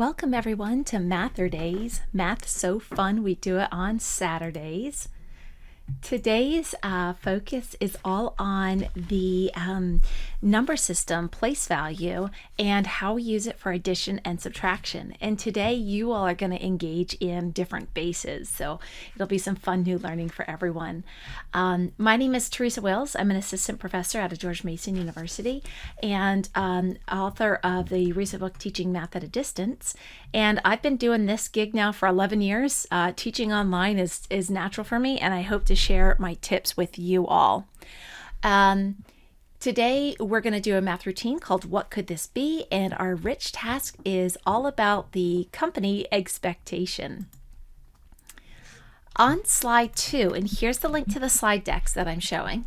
Welcome everyone to MATHurdays. Math's so fun, we do it on Saturdays. Today's focus is all on the number system, place value, and how we use it for addition and subtraction. And today you all are going to engage in different bases, so it'll be some fun new learning for everyone. My name is Teresa Wills. I'm an assistant professor at George Mason University and author of the recent book Teaching Math at a Distance. And I've been doing this gig now for 11 years. Teaching online is natural for me, and I hope to share my tips with you all. Today we're going to do a math routine called What Could This Be? And our rich task is all about the company expectation. On slide 2, and here's the link to the slide decks that I'm showing.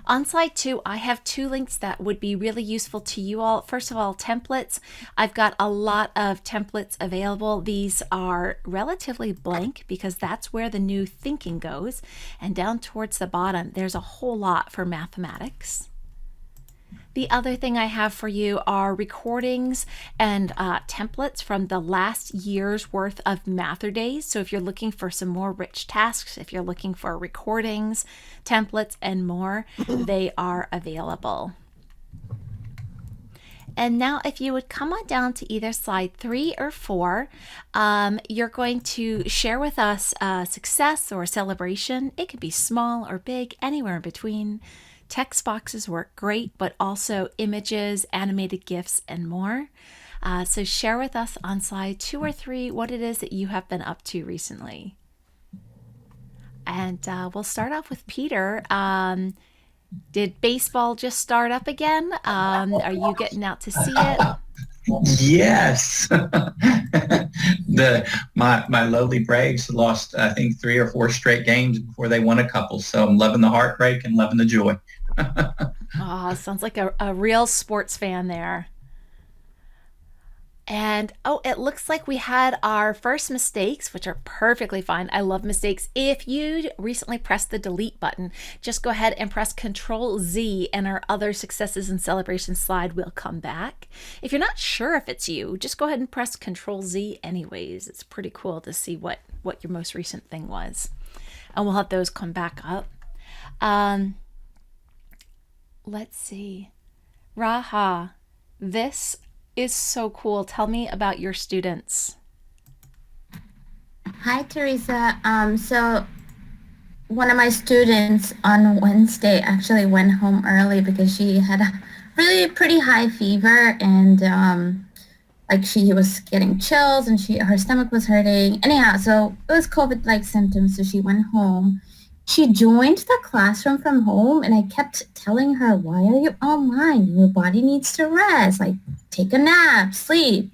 On slide 2, I have 2 links that would be really useful to you all. First of all, templates. I've got a lot of templates available. These are relatively blank because that's where the new thinking goes. And down towards the bottom, there's a whole lot for mathematics. The other thing I have for you are recordings and templates from the last year's worth of MATHurdays. So if you're looking for some more rich tasks, if you're looking for recordings, templates, and more, they are available. And now if you would come on down to either slide 3 or 4, you're going to share with us a success or a celebration. It could be small or big, anywhere in between. Text boxes work great, but also images, animated GIFs, and more. So share with us on slide 2 or 3 what it is that you have been up to recently. And we'll start off with Peter. Did baseball just start up again? Are you getting out to see it? Yes. My lowly Braves lost, I think, 3 or 4 straight games before they won a couple. So I'm loving the heartbreak and loving the joy. Oh, sounds like a real sports fan there. And oh, it looks like we had our first mistakes, which are perfectly fine. I love mistakes. If you recently pressed the delete button, just go ahead and press Control Z and our other successes and celebrations slide will come back. If you're not sure if it's you, just go ahead and press Control Z anyways. It's pretty cool to see what your most recent thing was. And we'll have those come back up. Let's see. Raha, this is so cool. Tell me about your students. Hi, Teresa. So one of my students on Wednesday actually went home early because she had a really pretty high fever and like she was getting chills and her stomach was hurting. Anyhow, so it was COVID-like symptoms, so she went home. She joined the classroom from home, and I kept telling her, why are you online? Your body needs to rest, like take a nap, sleep.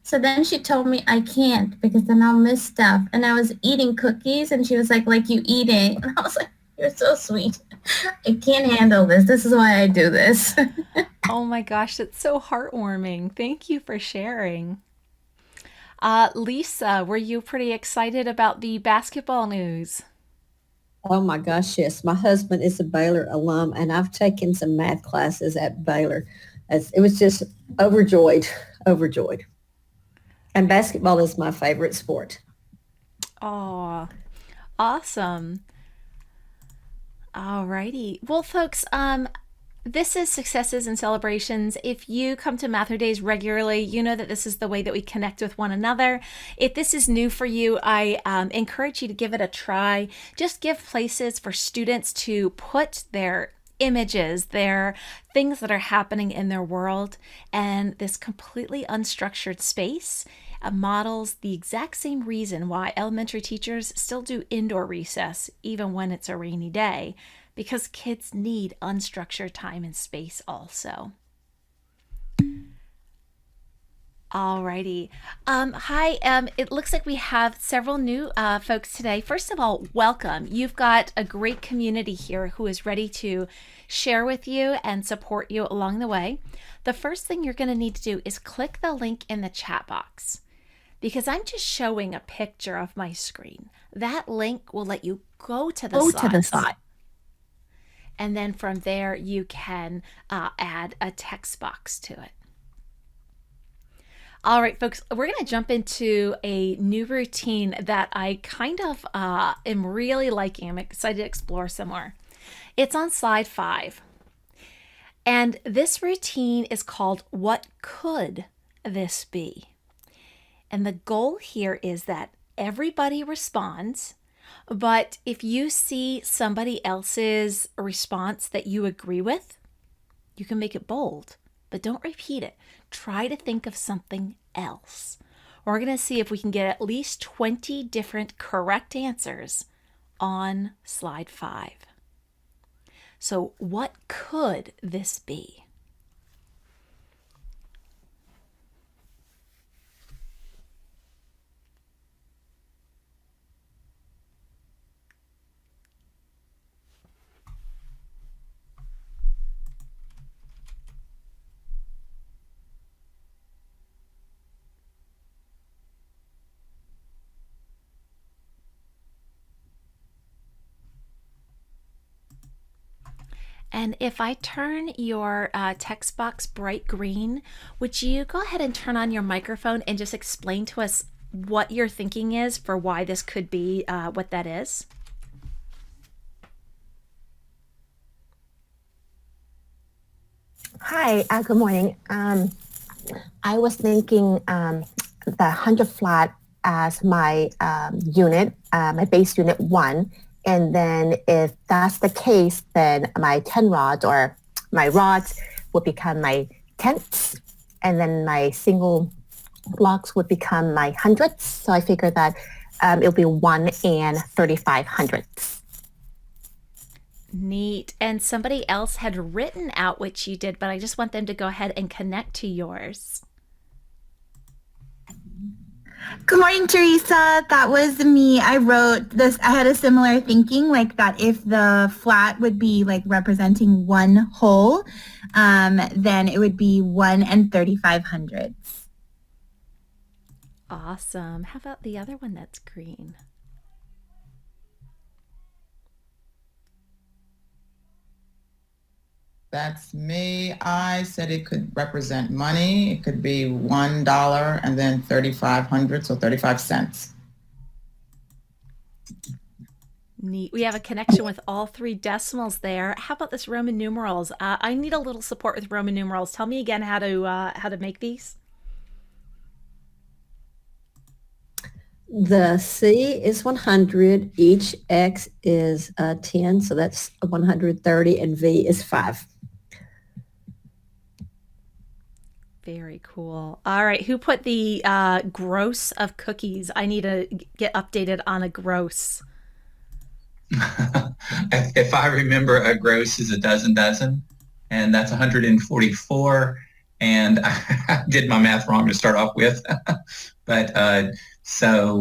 So then she told me I can't because then I'll miss stuff. And I was eating cookies, and she was like you eating? And I was like, you're so sweet. I can't handle this. This is why I do this. Oh my gosh, that's so heartwarming. Thank you for sharing. Lisa, were you pretty excited about the basketball news? Oh my gosh, yes. My husband is a Baylor alum, and I've taken some math classes at Baylor. It was just overjoyed. And basketball is my favorite sport. Oh, awesome. Alrighty. Well, folks, this is Successes and Celebrations. If you come to MATHurdays regularly, you know that this is the way that we connect with one another. If this is new for you, I encourage you to give it a try. Just give places for students to put their images, their things that are happening in their world, and this completely unstructured space models the exact same reason why elementary teachers still do indoor recess even when it's a rainy day, because kids need unstructured time and space also. Alrighty. Hi, it looks like we have several new folks today. First of all, welcome. You've got a great community here who is ready to share with you and support you along the way. The first thing you're going to need to do is click the link in the chat box, because I'm just showing a picture of my screen. That link will let you go to the slides. And then from there, you can add a text box to it. All right, folks, we're going to jump into a new routine that I kind of am really liking. I'm excited to explore some more. It's on slide 5. And this routine is called What Could This Be? And the goal here is that everybody responds, but if you see somebody else's response that you agree with, you can make it bold, but don't repeat it. Try to think of something else. We're going to see if we can get at least 20 different correct answers on slide 5. So, what could this be? And if I turn your text box bright green, would you go ahead and turn on your microphone and just explain to us what your thinking is for why this could be what that is? Hi, good morning. I was thinking the 100 flat as my unit, my base unit 1. And then if that's the case, then my 10 rods or my rods would become my tenths. And then my single blocks would become my hundredths. So I figured that it'll be 1 and 35 hundredths. Neat. And somebody else had written out what you did, but I just want them to go ahead and connect to yours. Good morning, Teresa. That was me. I wrote this. I had a similar thinking, like that if the flat would be like representing one whole, then it would be 1 and 35 hundredths. Awesome. How about the other one that's green? That's me. I said it could represent money. It could be $1 and then 3,500, so 35 cents. Neat. We have a connection with all 3 decimals there. How about this Roman numerals? I need a little support with Roman numerals. Tell me again how to make these. The C is 100, each X is 10, so that's 130, and V is 5. Very cool. All right. Who put the gross of cookies? I need to get updated on a gross. If I remember, a gross is a dozen, and that's 144. And I did my math wrong to start off with. But so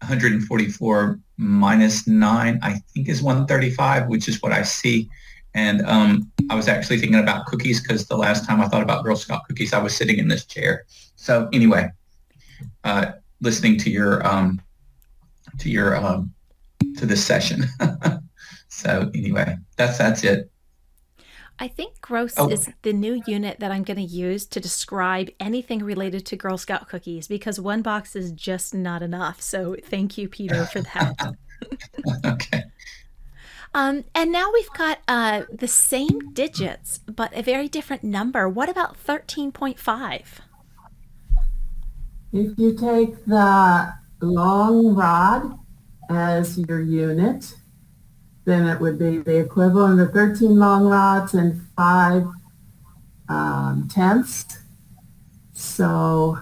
144 minus 9, I think, is 135, which is what I see. And I was actually thinking about cookies because the last time I thought about Girl Scout cookies, I was sitting in this chair. So anyway, listening to this session. So anyway, that's it. I think gross is the new unit that I'm going to use to describe anything related to Girl Scout cookies because one box is just not enough. So thank you, Peter, for that. Okay. And now we've got the same digits, but a very different number. What about 13.5? If you take the long rod as your unit, then it would be the equivalent of 13 long rods and 5 tenths. So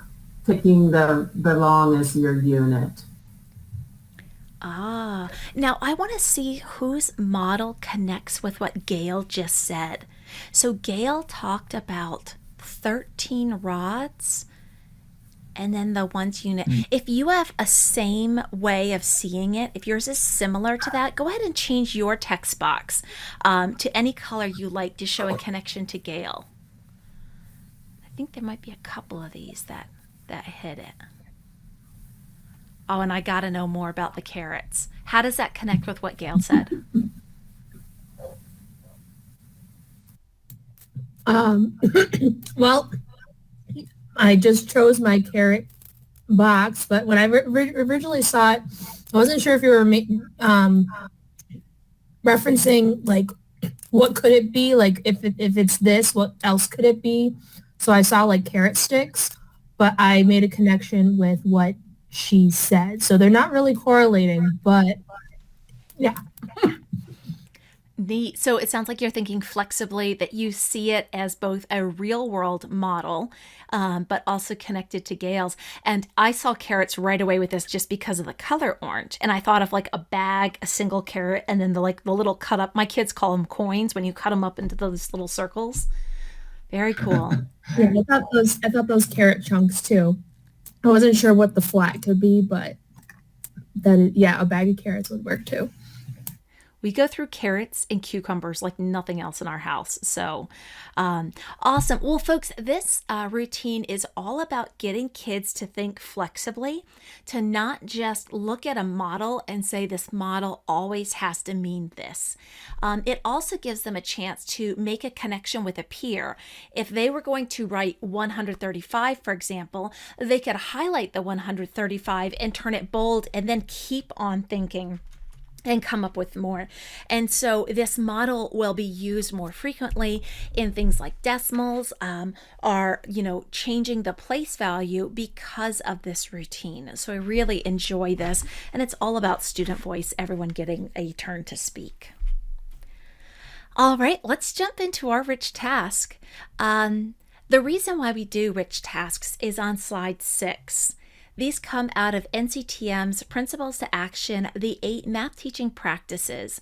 picking the long as your unit. Ah, now I want to see whose model connects with what Gail just said. So Gail talked about 13 rods and then the 1 unit. If you have a same way of seeing it, if yours is similar to that, go ahead and change your text box to any color you like to show a connection to Gail. I think there might be a couple of these that hit it. Oh, and I got to know more about the carrots. How does that connect with what Gail said? Well, I just chose my carrot box, but when I originally saw it, I wasn't sure if you were referencing like what could it be, like if it's this, what else could it be? So I saw like carrot sticks, but I made a connection with what she said. So they're not really correlating, but yeah. Neat. So it sounds like you're thinking flexibly, that you see it as both a real world model, but also connected to Gail's. And I saw carrots right away with this just because of the color orange. And I thought of like a bag, a single carrot, and then the little cut up. My kids call them coins when you cut them up into those little circles. Very cool. Yeah, I thought those carrot chunks too. I wasn't sure what the flat could be, but then yeah, a bag of carrots would work too. We go through carrots and cucumbers like nothing else in our house. So awesome. Well, folks, this routine is all about getting kids to think flexibly, to not just look at a model and say this model always has to mean this. It also gives them a chance to make a connection with a peer. If they were going to write 135, for example, they could highlight the 135 and turn it bold and then keep on thinking and come up with more. And so this model will be used more frequently in things like decimals, are, changing the place value because of this routine. So I really enjoy this. And it's all about student voice, everyone getting a turn to speak. All right, let's jump into our rich task. The reason why we do rich tasks is on slide 6. These come out of NCTM's Principles to Action, the 8 math teaching practices.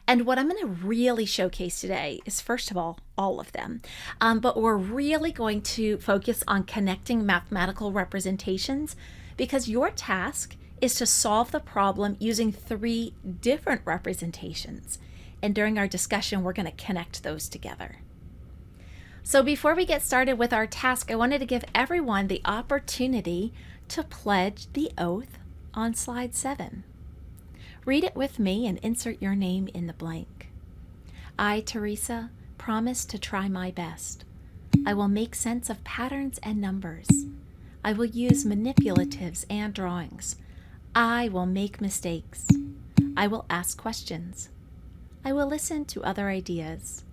And what I'm going to really showcase today is, first of all of them. But we're really going to focus on connecting mathematical representations, because your task is to solve the problem using 3 different representations. And during our discussion, we're going to connect those together. So before we get started with our task, I wanted to give everyone the opportunity to pledge the oath on slide 7. Read it with me and insert your name in the blank. I, Teresa, promise to try my best. I will make sense of patterns and numbers. I will use manipulatives and drawings. I will make mistakes. I will ask questions. I will listen to other ideas.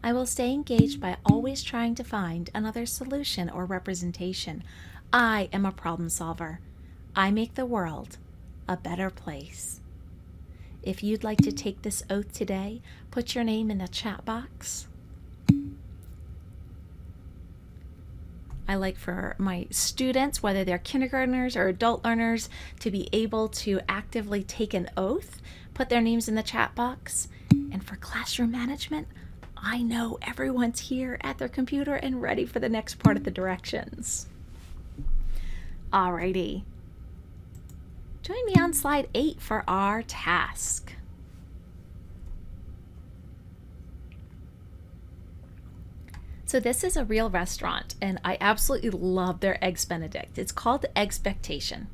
I will stay engaged by always trying to find another solution or representation. I am a problem solver. I make the world a better place. If you'd like to take this oath today, put your name in the chat box. I like for my students, whether they're kindergartners or adult learners, to be able to actively take an oath, put their names in the chat box. And for classroom management, I know everyone's here at their computer and ready for the next part of the directions. Alrighty. Join me on slide 8 for our task. So this is a real restaurant, and I absolutely love their Eggs Benedict. It's called Expectation.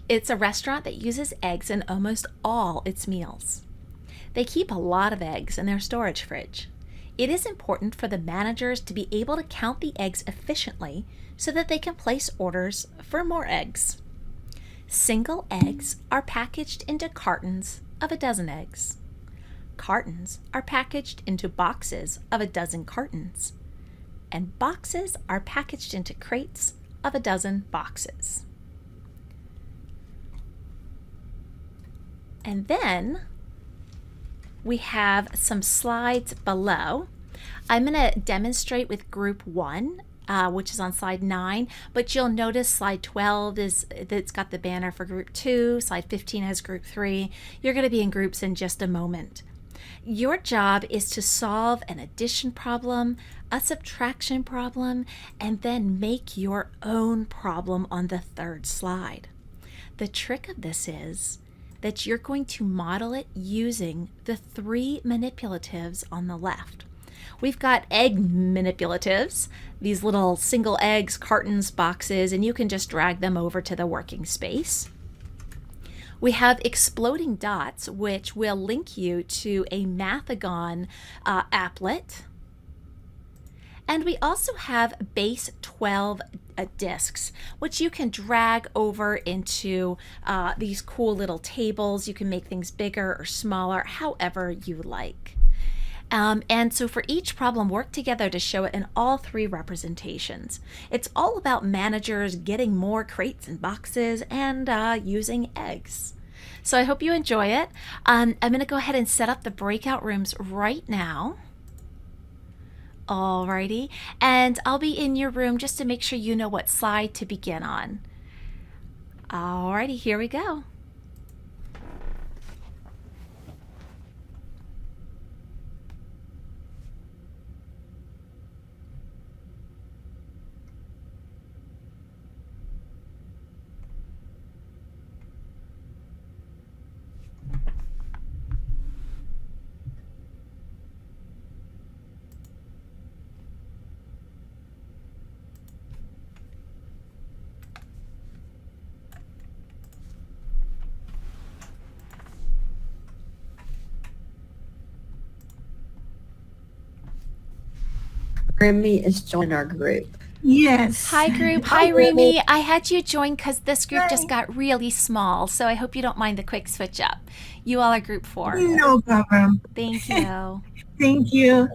It's a restaurant that uses eggs in almost all its meals. They keep a lot of eggs in their storage fridge. It is important for the managers to be able to count the eggs efficiently so that they can place orders for more eggs. Single eggs are packaged into cartons of a dozen eggs. Cartons are packaged into boxes of a dozen cartons. And boxes are packaged into crates of a dozen boxes. And then we have some slides below. I'm going to demonstrate with group 1, which is on slide 9, but you'll notice slide 12 it's got the banner for group 2, slide 15 has group 3. You're going to be in groups in just a moment. Your job is to solve an addition problem, a subtraction problem, and then make your own problem on the 3rd slide. The trick of this is that you're going to model it using the 3 manipulatives on the left. We've got egg manipulatives, these little single eggs, cartons, boxes, and you can just drag them over to the working space. We have exploding dots, which will link you to a Mathagon applet. And we also have base 12 discs, which you can drag over into these cool little tables. You can make things bigger or smaller, however you like. And so for each problem, work together to show it in all 3 representations. It's all about managers getting more crates and boxes and using eggs. So I hope you enjoy it. I'm going to go ahead and set up the breakout rooms right now. Alrighty, and I'll be in your room just to make sure you know what slide to begin on. Alrighty, here we go. Remy is joining our group. Yes. Hi group, hi Remy. I had you join because this group just got really small, so I hope you don't mind the quick switch up. You all are group 4. No problem. Thank you. Thank you.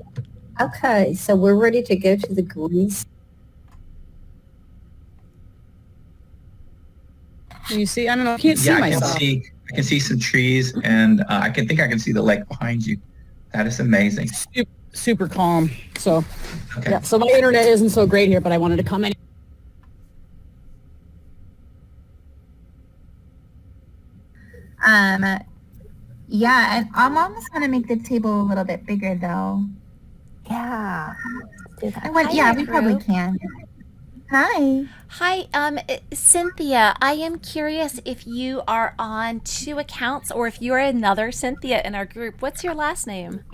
Okay, so we're ready to go to the green. Can you see? I don't know. I can't see Yeah, myself. I can see some trees, and I can see the lake behind you. That is amazing. Super calm. So, Okay. yeah. So my internet isn't so great here, but I wanted to come in. Yeah, and I'm almost gonna make the table a little bit bigger though. Yeah. Do that. Yeah, Hi, we probably group. can. Hi. Hi, Cynthia. I am curious if you are on 2 accounts or if you're another Cynthia in our group. What's your last name?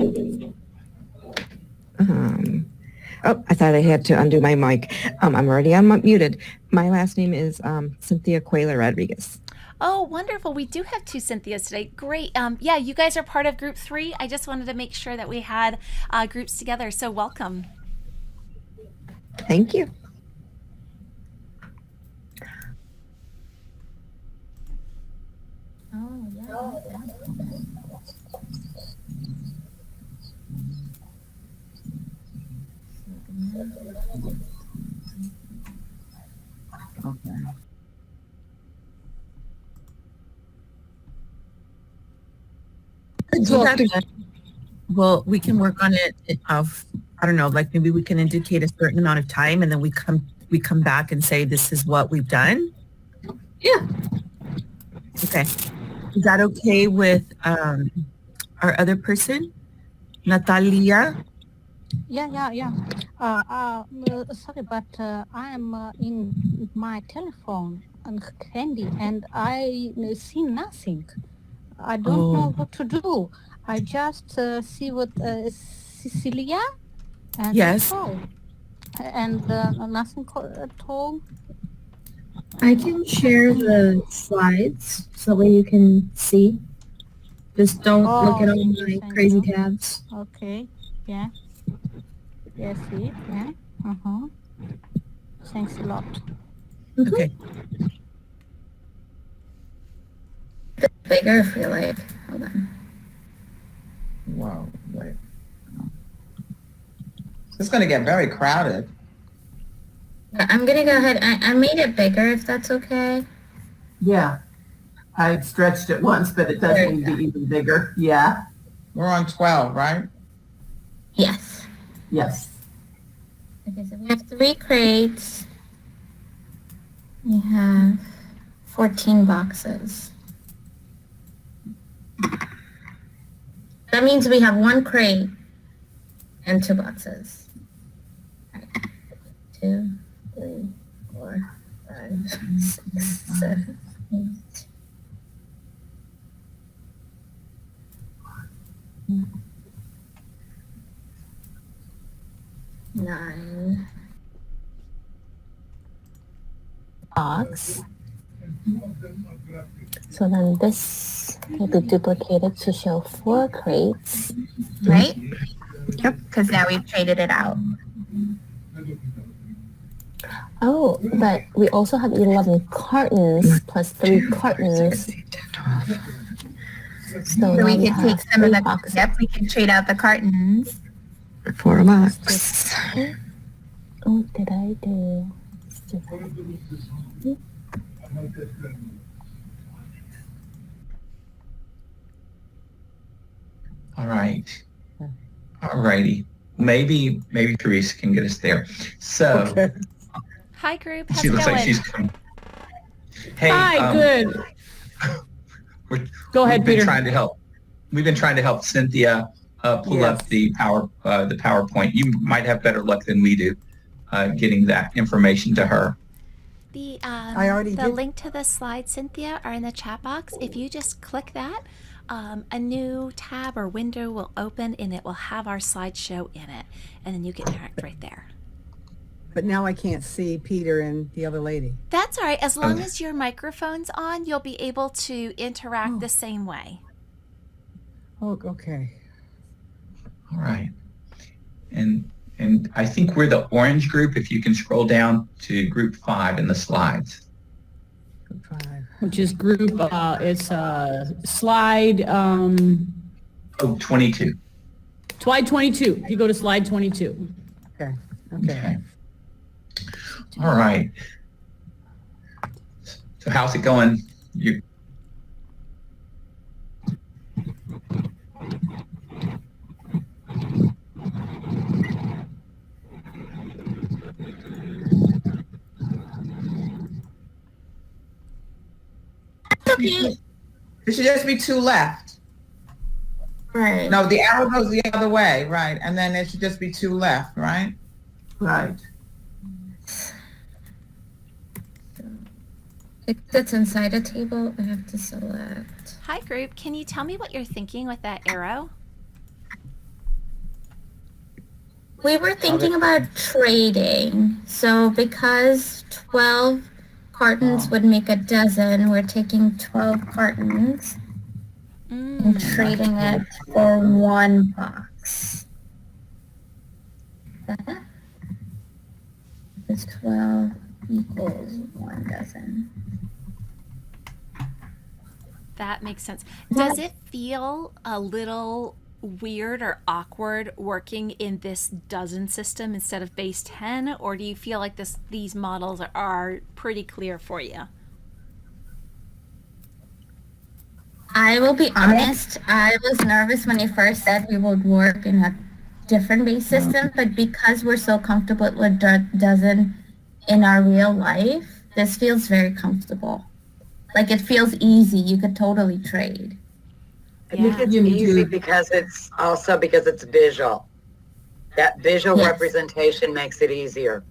I thought I had to undo my mic. I'm already unmuted. My last name is Cynthia Cuellar Rodriguez. Oh, wonderful. We do have 2 Cynthias today. Great. Yeah, you guys are part of group 3. I just wanted to make sure that we had groups together. So welcome. Thank you. Oh, yeah. Well, we can work on it of, I don't know, like maybe we can indicate a certain amount of time and then we come back and say this is what we've done. Yeah. Okay. Is that okay with our other person, Natalia? Yeah. Sorry, but I am in my telephone and handy, and I see nothing. I don't know what to do. I just see what Cecilia and Yes. Nicole, and nothing at all. I can share the slides so that way you can see. Just don't look at all my crazy tabs. Okay. Yeah. Yes. See. Yeah. Thanks a lot. Okay. Bigger if you like. Hold on. Wow, wait. It's going to get very crowded. Yeah, I'm gonna go ahead. I made it bigger if that's okay. Yeah. I stretched it once, but it does need to be even bigger. Yeah. We're on 12, right? Yes. Yes. Okay, so we have 3 crates. We have 14 boxes. That means we have 1 crate and 2 boxes. All right. 2, 3, 4, 5, 6, 7, 8. 9. Box. So then this will be duplicated to show 4 crates. Right? Yep. Because now we've traded it out. Oh, but we also have 11 cartons plus 3 cartons. So So we now could have take some of 3 the, boxes. yep, we could trade out the cartons. For a box. What did I do? All right. All righty. Maybe Teresa can get us there. So Hi, group. How's she it looks going? like she's coming. Hey, Hi, good. Go ahead, we've been Peter. trying to help. We've been trying to help Cynthia pull up the PowerPoint. You might have better luck than we do getting that information to her. The already did. link to the slides, Cynthia, are in the chat box. If you just click that, a new tab or window will open and it will have our slideshow in it, and then you can interact right there. But now I can't see Peter and the other lady. That's all right. As long as your microphone's on, you'll be able to interact the same way. Oh, okay. All right. And I think we're the orange group. If you can scroll down to group 5 in the slides. Group 5. Which is group, it's slide, 22. slide 22. If you go to slide 22. Okay. Okay. All right. So how's it going? You. Okay. There should just be 2 left. Right. No, the arrow goes the other way, right? And then there should just be 2 left, right? Right. It sits inside a table. I have to select. Hi, group. Can you tell me what you're thinking with that arrow? We were thinking about trading. So because 12 cartons would make a dozen, we're taking 12 cartons and trading it for 1 box. That is 12 equals 1 dozen. That makes sense. Does it feel a little weird or awkward working in this dozen system instead of base 10, or do you feel like these models are pretty clear for you? I will be honest, I was nervous when you first said we would work in a different base system, but because we're so comfortable with dozen in our real life, this feels very comfortable. Like it feels easy. You could totally trade. I think it's easy because it's also because it's visual. That visual representation makes it easier.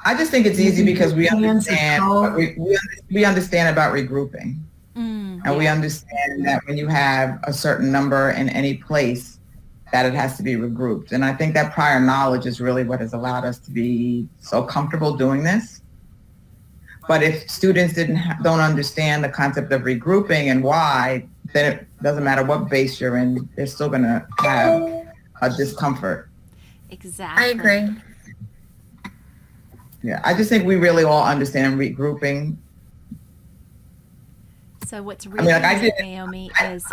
I just think it's easy because we understand we understand about regrouping. And we understand that when you have a certain number in any place, that it has to be regrouped. And I think that prior knowledge is really what has allowed us to be so comfortable doing this. But if students don't understand the concept of regrouping and why, then it doesn't matter what base you're in, they're still going to have a discomfort. Exactly. I agree. Yeah, I just think we really all understand regrouping. So what's really neat, Naomi, is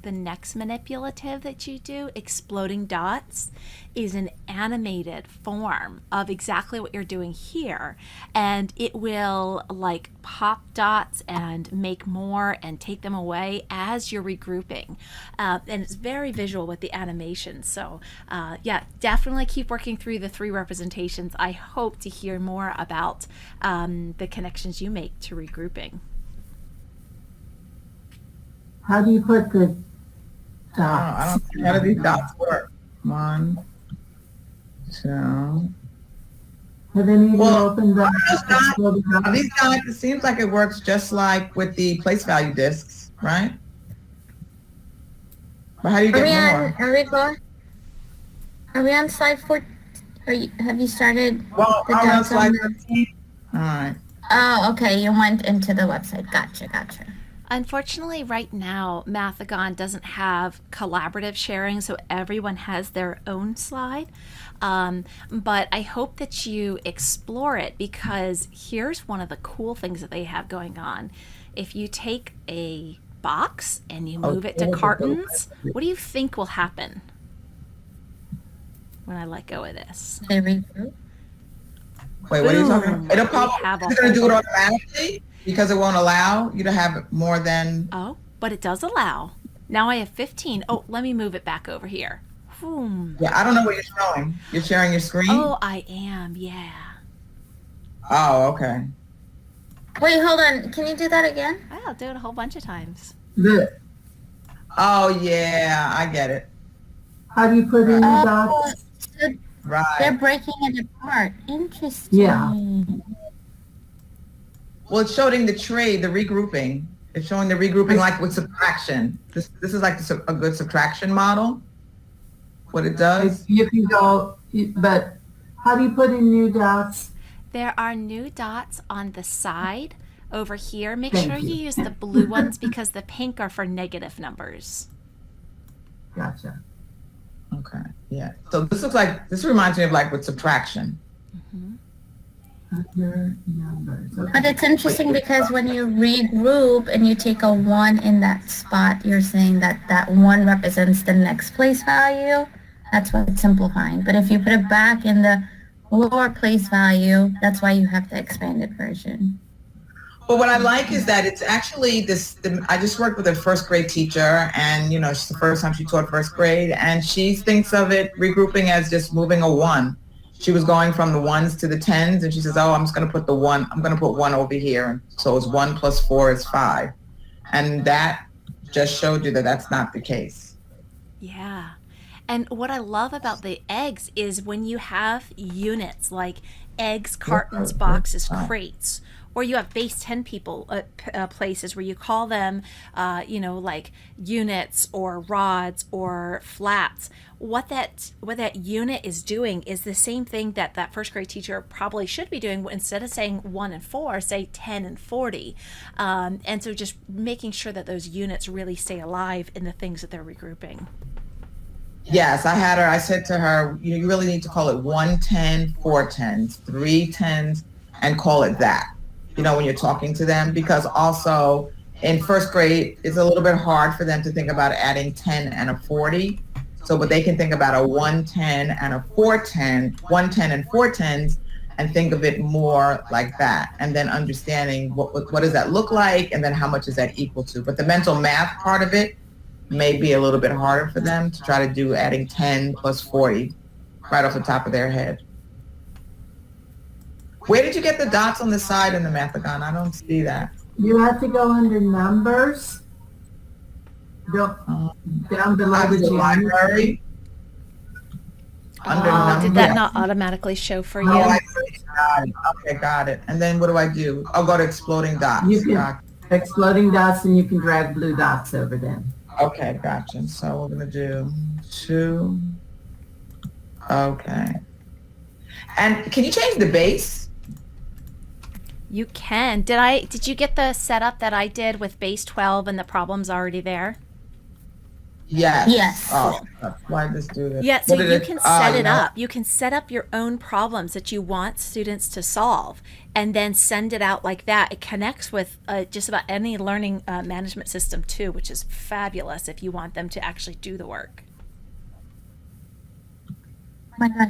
the next manipulative that you do, exploding dots, is an animated form of exactly what you're doing here. And it will like pop dots and make more and take them away as you're regrouping. And it's very visual with the animation. So yeah, definitely keep working through the 3 representations. I hope to hear more about the connections you make to regrouping. How do you put the dots? I don't see how do these dots work. 1, 2. Have any of you opened the These dots, it seems like it works just like with the place value discs, right? But how do you get more? Are we on slide 4? Have you started? Well, the I'm on dots slide the- 13. All right. Oh, okay. You went into the website. Gotcha. Unfortunately, right now, Mathagon doesn't have collaborative sharing, so everyone has their own slide. But I hope that you explore it, because here's one of the cool things that they have going on. If you take a box and you move it to cartons, what do you think will happen when I let go of this? They regroup. Wait, what are you talking about? It'll We probably, have a it's going to do whole- it automatically because it won't allow you to have more than. Oh, but it does allow. Now I have 15. Oh, let me move it back over here. Boom. Yeah, I don't know what you're showing. You're sharing your screen? Oh, I am. Yeah. Oh, okay. Wait, hold on. Can you do that again? I'll do it a whole bunch of times. Oh, yeah, I get it. How do you put in the dots? So Right. they're breaking it apart. Interesting. Yeah. Well, it's showing the trade, the regrouping. It's showing the regrouping like with subtraction. This is like a good subtraction model. What it does. You can go, but how do you put in new dots? There are new dots on the side over here. Make Thank sure you you. use the blue ones, because the pink are for negative numbers. Gotcha. Okay. Yeah. So this reminds me of like with subtraction. Under numbers. Okay. But it's interesting because when you regroup and you take a 1 in that spot, you're saying that that 1 represents the next place value. That's what it's simplifying. But if you put it back in the lower place value, that's why you have the expanded version. But what I like is that it's actually I just worked with a first grade teacher, and it's the first time she taught first grade, and she thinks of it regrouping as just moving a 1. She was going from the 1s to the 10s, and she says, oh, I'm just going to put the 1, I'm going to put 1 over here. And so it's 1 plus 4 is 5. And that just showed you that that's not the case. Yeah. And what I love about the eggs is when you have units like eggs, cartons, boxes, crates, or you have base 10 people places where you call them, like units or rods or flats. What that unit is doing is the same thing that first grade teacher probably should be doing. Instead of saying 1 and 4, say 10 and 40. And so just making sure that those units really stay alive in the things that they're regrouping. Yes, I said to her, you really need to call it 1 10, 4 10s, 3 10s, and call it that. When you're talking to them, because also in first grade, it's a little bit hard for them to think about adding 10 and a 40. So, but they can think about a 1 10 and a 4 10, 1 10 and 4 10s, and think of it more like that. And then understanding what does that look like, and then how much is that equal to. But the mental math part of it may be a little bit harder for them to try to do adding 10 plus 40 right off the top of their head. Where did you get the dots on the side in the Mathagon? I don't see that. You have to go under numbers. Down below the library. Under numbers. Did that not automatically show for you? Oh, I got it. Okay, got it. And then what do I do? I'll go to exploding dots. You can exploding dots, and you can drag blue dots over them. Okay, gotcha. So we're gonna do 2. Okay. And can you change the base? You can. Did you get the setup that I did with base 12 and the problems already there? Yes. Yes. Oh, why did this do this? Yeah, so you can set it up. You can set up your own problems that you want students to solve, and then send it out like that. It connects with just about any learning management system too, which is fabulous if you want them to actually do the work.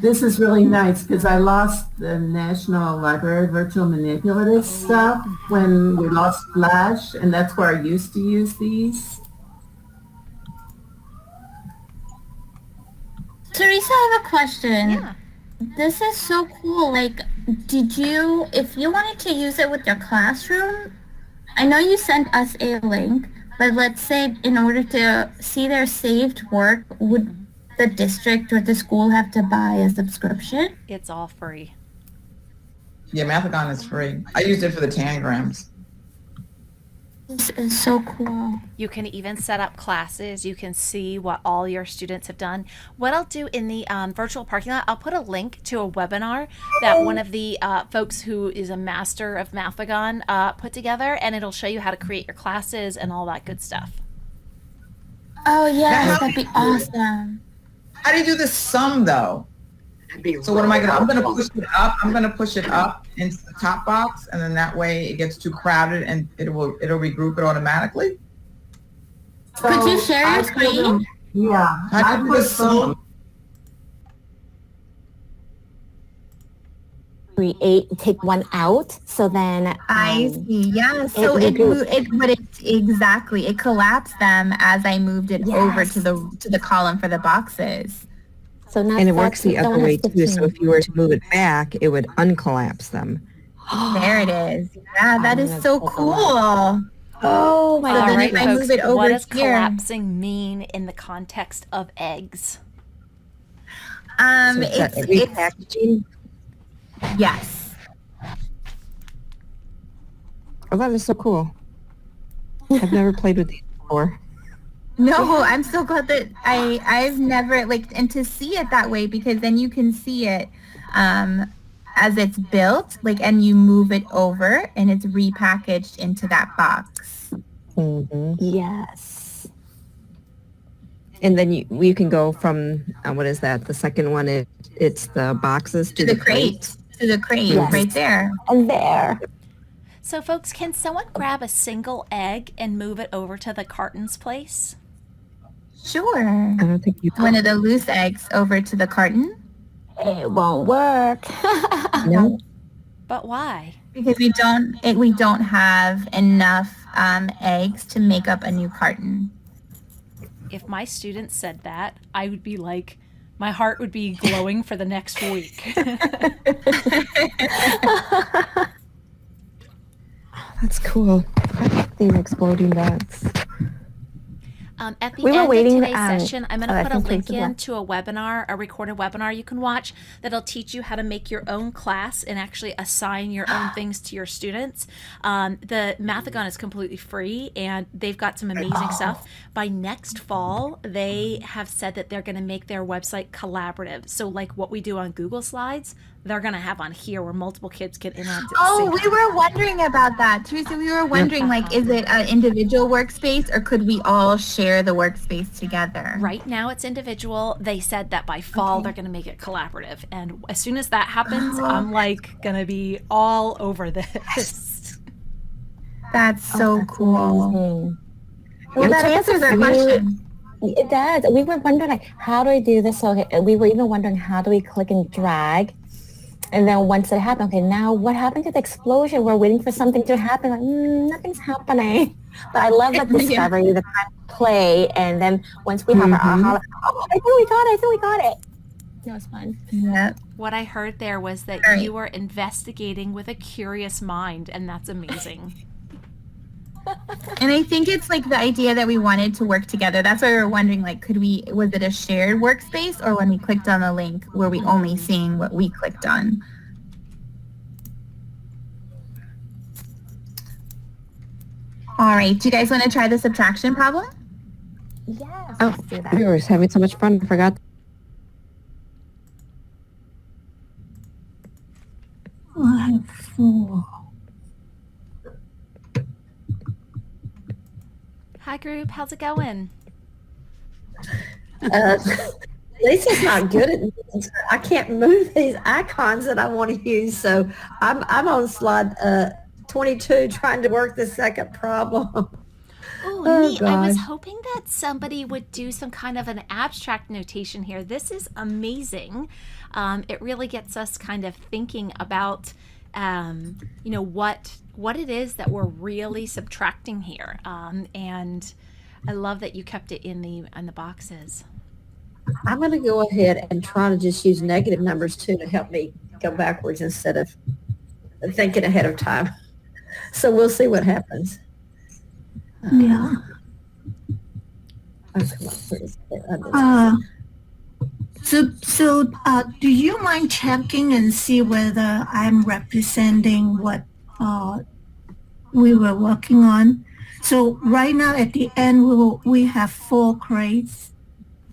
This is really nice because I lost the National Library virtual manipulative stuff when we lost Flash, and that's where I used to use these. Teresa, I have a question. Yeah. This is so cool. Like, if you wanted to use it with your classroom, I know you sent us a link, but let's say in order to see their saved work, would the district or the school have to buy a subscription? It's all free. Yeah, Mathagon is free. I used it for the tangrams. This is so cool. You can even set up classes. You can see what all your students have done. What I'll do in the virtual parking lot, I'll put a link to a webinar that one of the folks who is a master of Mathagon put together, and it'll show you how to create your classes and all that good stuff. Oh, yes, that'd be awesome. How do you do the sum though? So what am I gonna? I'm gonna push it up. I'm gonna push it up into the top box, and then that way it gets too crowded, and it'll regroup it automatically. Could you share your screen? Yeah. How do you put sum? Create, take one out, so then I see. Yeah. So it exactly. It collapsed them as I moved it over to the column for the boxes. So now And it works the other way too. So if you were to move it back, it would uncollapse them. There it is. Yeah, that is so cool. Oh my So god! then Right, if I folks, move it over what does here, collapsing mean in the context of eggs? So it's that repackaging. Yes. Oh, that is so cool. I've never played with these before. No, I'm so glad that I've never and to see it that way, because then you can see it as it's built, and you move it over and it's repackaged into that box. Mm-hmm. Yes. And then you can go from what is that? The second one it's the boxes to the crate. To the crate, Yes. right there. And there. So folks, can someone grab a single egg and move it over to the carton's place? Sure. I don't think you One of the loose eggs over to the carton. It won't work. No. But why? Because we don't have enough eggs to make up a new carton. If my students said that, I would be like, my heart would be glowing for the next week. That's cool. I like these exploding dots. At the We were end waiting, of today's session, I'm going to I put a think link Tracy left. into a webinar, a recorded webinar you can watch that'll teach you how to make your own class and actually assign your own things to your students. The Mathagon is completely free, and they've got some amazing stuff. By next fall, they have said that they're going to make their website collaborative. So like what we do on Google Slides, they're going to have on here where multiple kids can interact. Oh, we were wondering about that, Teresa. We were wondering, is it an individual workspace, or could we all share the workspace together? Right now it's individual. They said that by fall they're going to make it collaborative. And as soon as that happens, I'm going to be all over this. That's so cool. Amazing. Well, that answers our question. It does. We were wondering, how do I do this? So we were even wondering, how do we click and drag? And then once it happened, okay, now what happened to the explosion? We're waiting for something to happen. Like, nothing's happening. But I love that discovery, the time to play. And then once we have our aha, like, oh, I think we got it. It was fun. Yeah. What I heard there was that you were investigating with a curious mind, and that's amazing. And I think it's the idea that we wanted to work together. That's why we were wondering, was it a shared workspace, or when we clicked on the link, were we only seeing what we clicked on? All right, do you guys want to try the subtraction problem? Yes, Oh, let's do that. we were having so much fun. I forgot. I have 4. Hi group, how's it going? Lisa's not good at these. I can't move these icons that I want to use, so I'm on slide 22 trying to work the second problem. Oh, neat. I was gosh. hoping that somebody would do some kind of an abstract notation here. This is amazing. It really gets us kind of thinking about, what it is that we're really subtracting here. And I love that you kept it in the boxes. I'm going to go ahead and try to just use negative numbers too to help me go backwards instead of thinking ahead of time. So we'll see what happens. Yeah. Oh, come on, please. So do you mind checking and see whether I'm representing what we were working on? So right now at the end, we have 4 crates,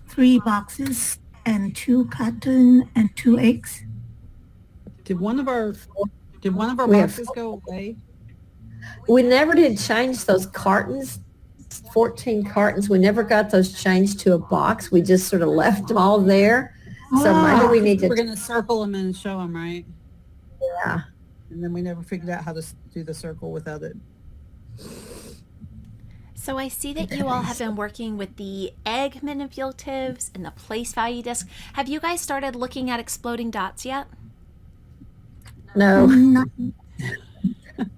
3 boxes, and 2 carton and 2 eggs. Did one of our We have- boxes go away? We never did change those cartons, 14 cartons. We never got those changed to a box. We just sort of left them all there. So maybe we need to. We're going to circle them and show them, right? Yeah. And then we never figured out how to do the circle without it. So I see that you all have been working with the egg manipulatives and the place value disc. Have you guys started looking at exploding dots yet? No.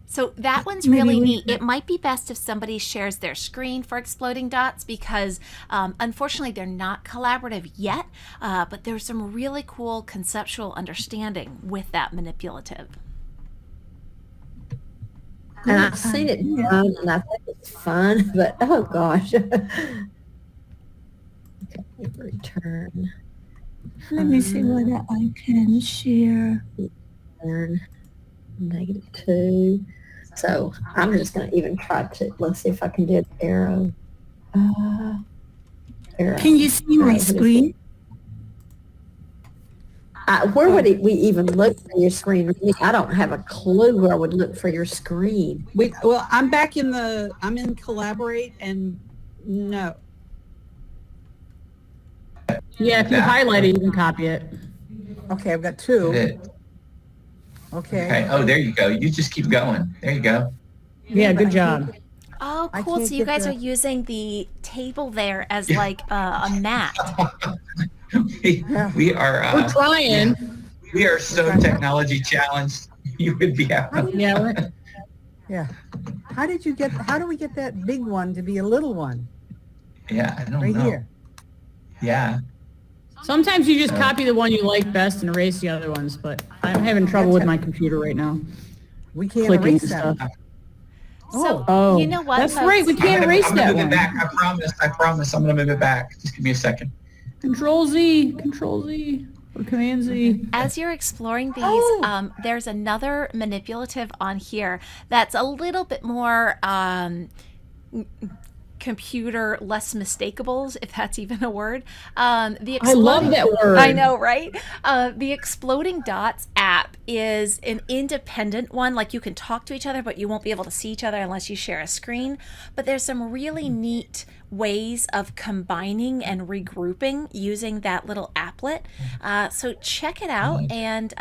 So that one's really neat. It might be best if somebody shares their screen for exploding dots because unfortunately they're not collaborative yet, but there's some really cool conceptual understanding with that manipulative. And I've seen it done, and I think it's fun, but oh gosh. Okay, return. Let me see whether I can share. Return -2. So I'm just going to even try to, let's see if I can do an arrow. Arrow. Can you see my screen? Where would we even look for your screen? I don't have a clue where I would look for your screen. Well, I'm back I'm in Collaborate and no. Yeah, if you highlight it, you can copy it. Okay, I've got 2. Okay. Oh, there you go. You just keep going. There you go. Yeah, good job. Oh, cool. So you guys are using the table there as like a mat. We are. We're trying. We are so technology challenged. You would be happy. Yeah. Yeah. How do we get that big one to be a little one? Yeah, I don't right know. Here. Yeah. Sometimes you just copy the one you like best and erase the other ones, but I'm having trouble with my computer right now. We can't Clicking erase and that. stuff. So, you know what? That's right. We can't erase I'm that gonna move one. it back. I promise. I'm going to move it back. Just give me a second. Control Z, or Command Z. As you're exploring these, there's another manipulative on here that's a little bit more computer less mistakable, if that's even a word. I love that word. I know, right? The Exploding Dots app is an independent one. Like you can talk to each other, but you won't be able to see each other unless you share a screen. But there's some really neat ways of combining and regrouping using that little applet. So check it out and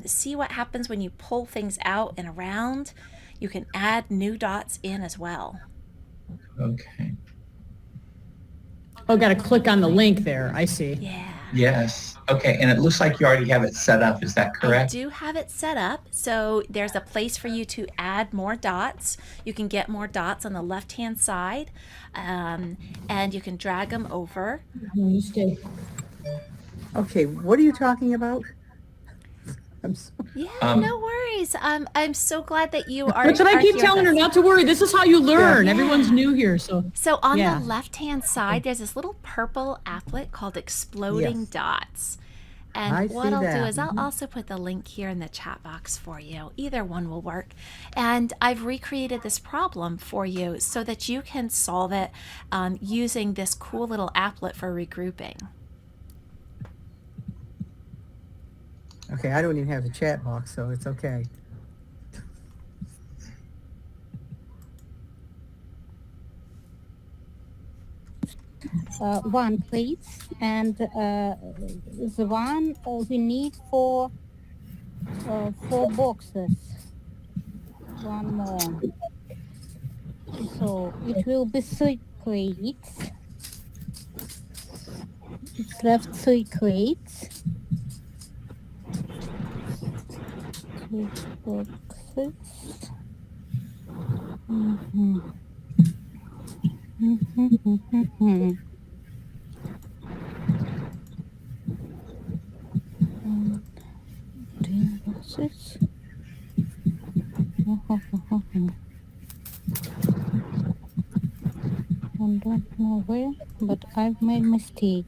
see what happens when you pull things out and around. You can add new dots in as well. Okay. Oh, got to click on the link there. I see. Yeah. Yes. Okay. And it looks like you already have it set up. Is that correct? I do have it set up. So there's a place for you to add more dots. You can get more dots on the left-hand side, and you can drag them over. Okay, what are you talking about? Yeah, no worries. I'm so glad that you are. That's what I keep telling her, not to worry. This is how you learn. Yeah. Everyone's new here, so. So on the left-hand side, there's this little purple applet called Exploding Dots. And what I'll do is I'll also put the link here in the chat box for you. Either one will work. And I've recreated this problem for you so that you can solve it using this cool little applet for regrouping. Okay, I don't even have the chat box, so it's okay. One, please. And the one we need for 4 boxes. One more. So it will be 3 crates. It's left 3 crates. 3 boxes. Boxes. I don't know where, but I've made mistake.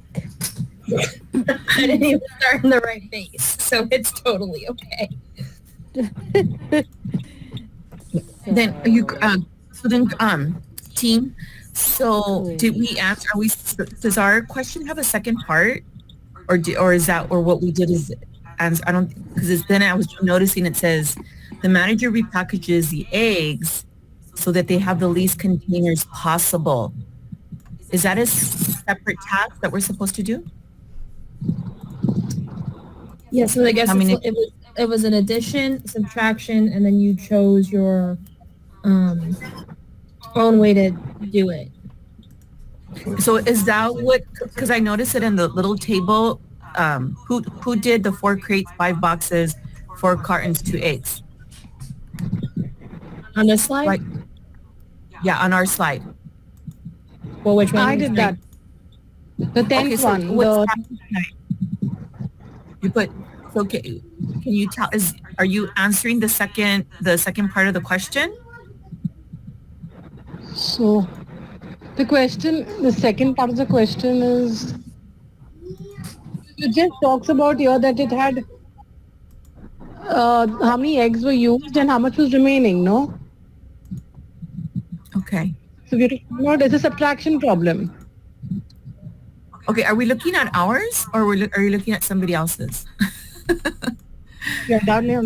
I didn't even start in the right base, so it's totally okay. Then you team. So did we answer, does our question have a second part? Or is that, or what we did is, as I don't, because then I was noticing it says, the manager repackages the eggs so that they have the least containers possible. Is that a separate task that we're supposed to do? Yeah, so I guess How many- it was an addition, subtraction, and then you chose your own way to do it. So is that what, because I noticed it in the little table, who did the 4 crates, 5 boxes, 4 cartons, 2 eggs? On this slide? Like, yeah, on our slide. Well, which one? I did that. The 10th one. You put, so can you tell, are you answering the second part of the question? So the second part of the question is, it just talks about here that it had how many eggs were used and how much was remaining, no? Okay. So we have to find out, it's a subtraction problem. Okay, are we looking at ours or are you looking at somebody else's? Yeah, down here.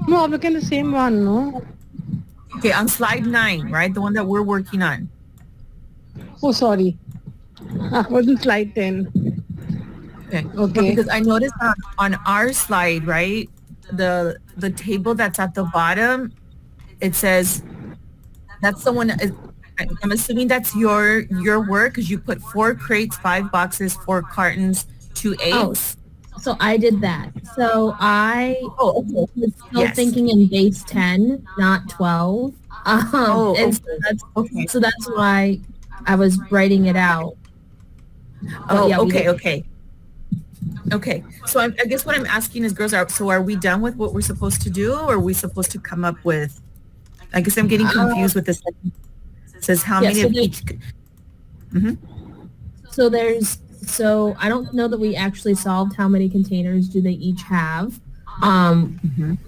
No, I'm looking at the same one, no? Okay, on slide 9, right? The one that we're working on. Oh, sorry. I wasn't slide 10. Okay. Okay. Because I noticed on our slide, right, the table that's at the bottom, it says that's the one. I'm assuming that's your work because you put 4 crates, 5 boxes, 4 cartons, 2 eggs. So I did that. So I was still Yes. thinking in base 10, not 12. And so that's why I was writing it out. But yeah, Okay. So I guess what I'm asking is, girls, are we done with what we're supposed to do, or are we supposed to come up with? I guess I'm getting confused with this. It says how many of each. So I don't know that we actually solved how many containers do they each have.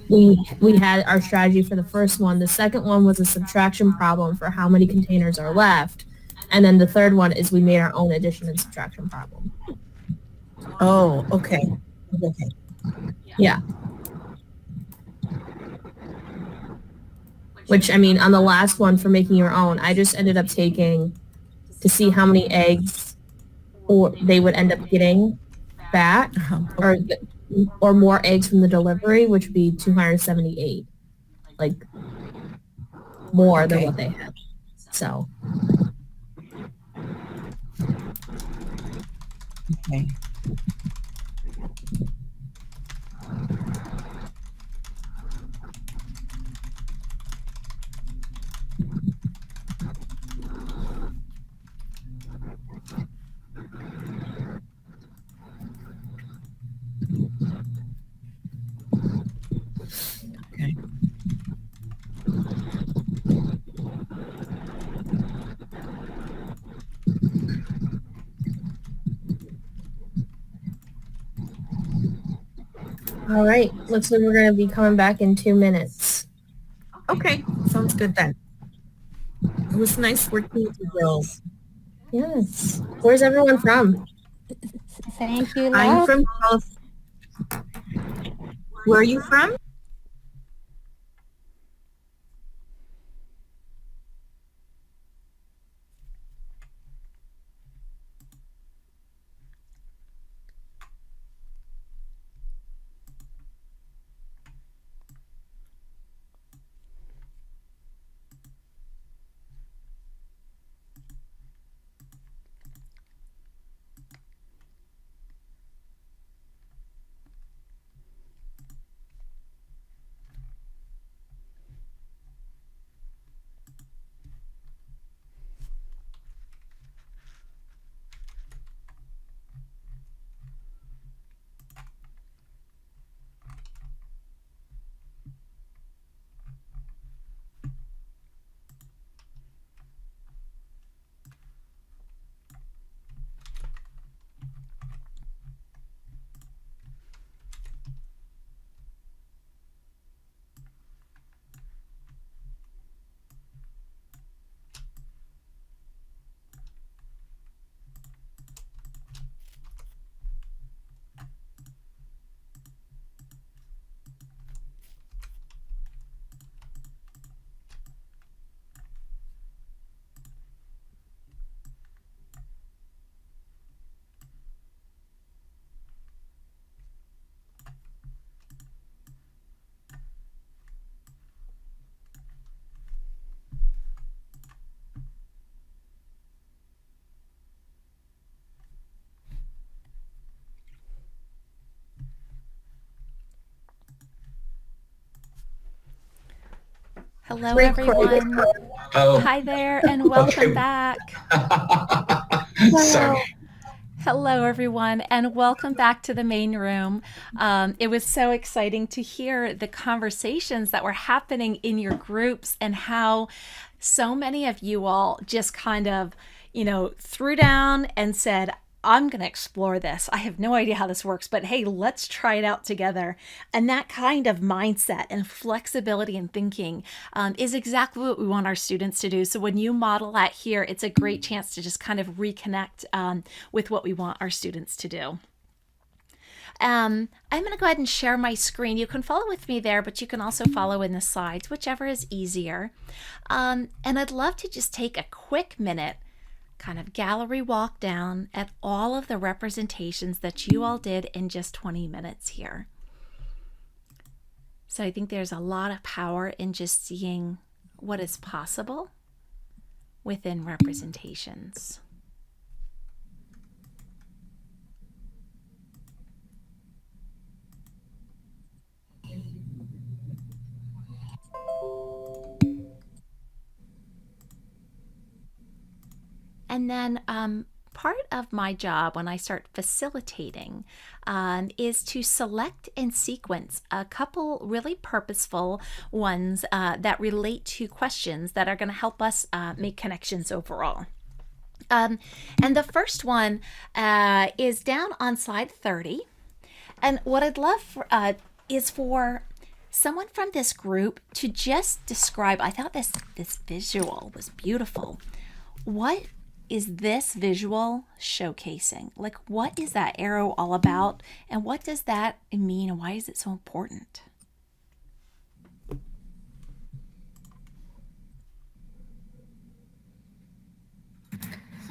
We had our strategy for the first one. The second one was a subtraction problem for how many containers are left. And then the third one is we made our own addition and subtraction problem. Oh, okay. Yeah. Which, I mean, on the last one for making your own, I just ended up taking to see how many eggs or they would end up getting back or more eggs from the delivery, which would be 278. Like more than what they had. So. Okay. Okay. All right. Looks like we're going to be coming back in 2 minutes. Okay. Sounds good then. It was nice working with you girls. Yes. Where's everyone from? Thank you, I'm love. from South. Where are you from? Hello, everyone. Oh, Hi there, and welcome okay. back. Sorry. Hello, everyone, and welcome back to the main room. It was so exciting to hear the conversations that were happening in your groups and how so many of you all just kind of, threw down and said, I'm going to explore this. I have no idea how this works, but hey, let's try it out together. And that kind of mindset and flexibility in thinking is exactly what we want our students to do. So when you model that here, it's a great chance to just kind of reconnect with what we want our students to do. I'm going to go ahead and share my screen. You can follow with me there, but you can also follow in the slides, whichever is easier. And I'd love to just take a quick minute, kind of gallery walk down at all of the representations that you all did in just 20 minutes here. So I think there's a lot of power in just seeing what is possible within representations. And then part of my job when I start facilitating is to select and sequence a couple really purposeful ones that relate to questions that are going to help us make connections overall. And the first one is down on slide 30. And what I'd love is for someone from this group to just describe, I thought this visual was beautiful. What is this visual showcasing? Like, what is that arrow all about? And what does that mean? And why is it so important?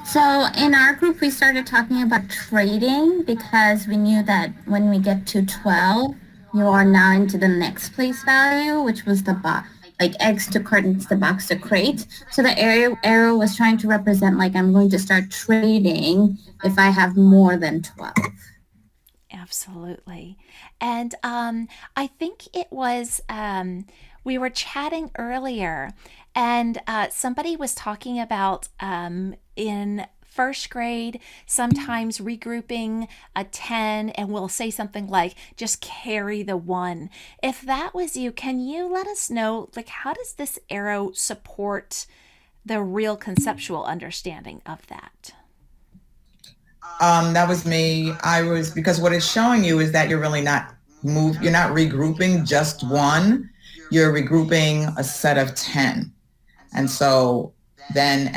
So in our group, we started talking about trading because we knew that when we get to 12, you are now into the next place value, which was the box. Like eggs to cartons, the box to crate. So the arrow was trying to represent like I'm going to start trading if I have more than 12. Absolutely. And I think it was, we were chatting earlier and somebody was talking about in first grade, sometimes regrouping a 10 and we'll say something like, just carry the 1. If that was you, can you let us know, like, how does this arrow support the real conceptual understanding of that? That was me. Because what it's showing you is that you're really not you're not regrouping just 1, you're regrouping a set of 10. And so then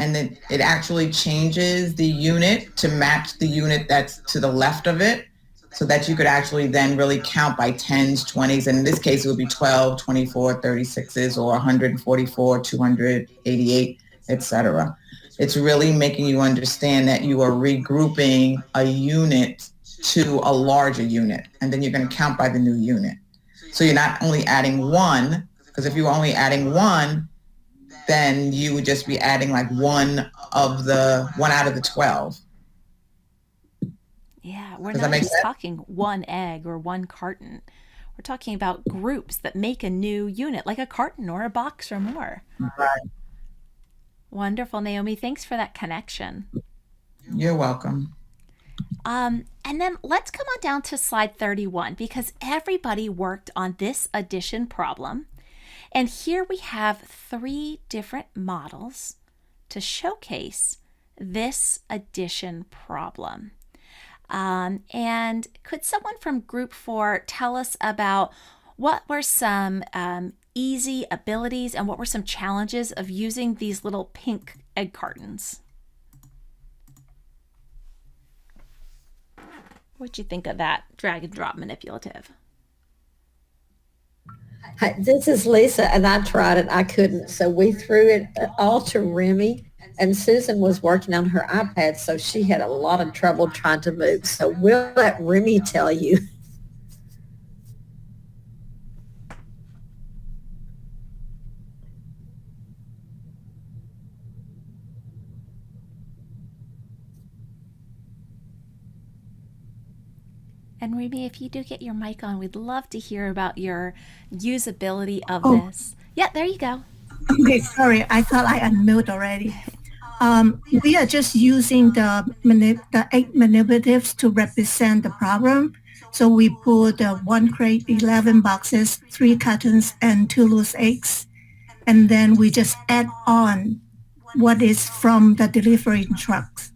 it actually changes the unit to match the unit that's to the left of it so that you could actually then really count by 10s, 20s. And in this case, it would be 12, 24, 36s, or 144, 288, etc. It's really making you understand that you are regrouping a unit to a larger unit, and then you're going to count by the new unit. So you're not only adding 1, because if you were only adding 1, then you would just be adding like one out of the 12. Yeah, we're not just talking 1 egg or 1 carton. We're talking about groups that make a new unit, like a carton or a box or more. Right. Wonderful, Naomi. Thanks for that connection. You're welcome. And then let's come on down to slide 31 because everybody worked on this addition problem. And here we have 3 different models to showcase this addition problem. And could someone from group 4 tell us about what were some easy abilities and what were some challenges of using these little pink egg cartons? What'd you think of that drag and drop manipulative? Hi, this is Lisa, and I tried it. I couldn't, so we threw it all to Remy, and Susan was working on her iPad, so she had a lot of trouble trying to move. So we'll let Remy tell you. And Remy, if you do get your mic on, we'd love to hear about your usability of Oh. this. Yeah, there you go. Okay, sorry, I thought I unmuted already. We are just using the 8 manipulatives to represent the problem. So we put 1 crate, 11 boxes, 3 cartons, and 2 loose eggs. And then we just add on what is from the delivery trucks.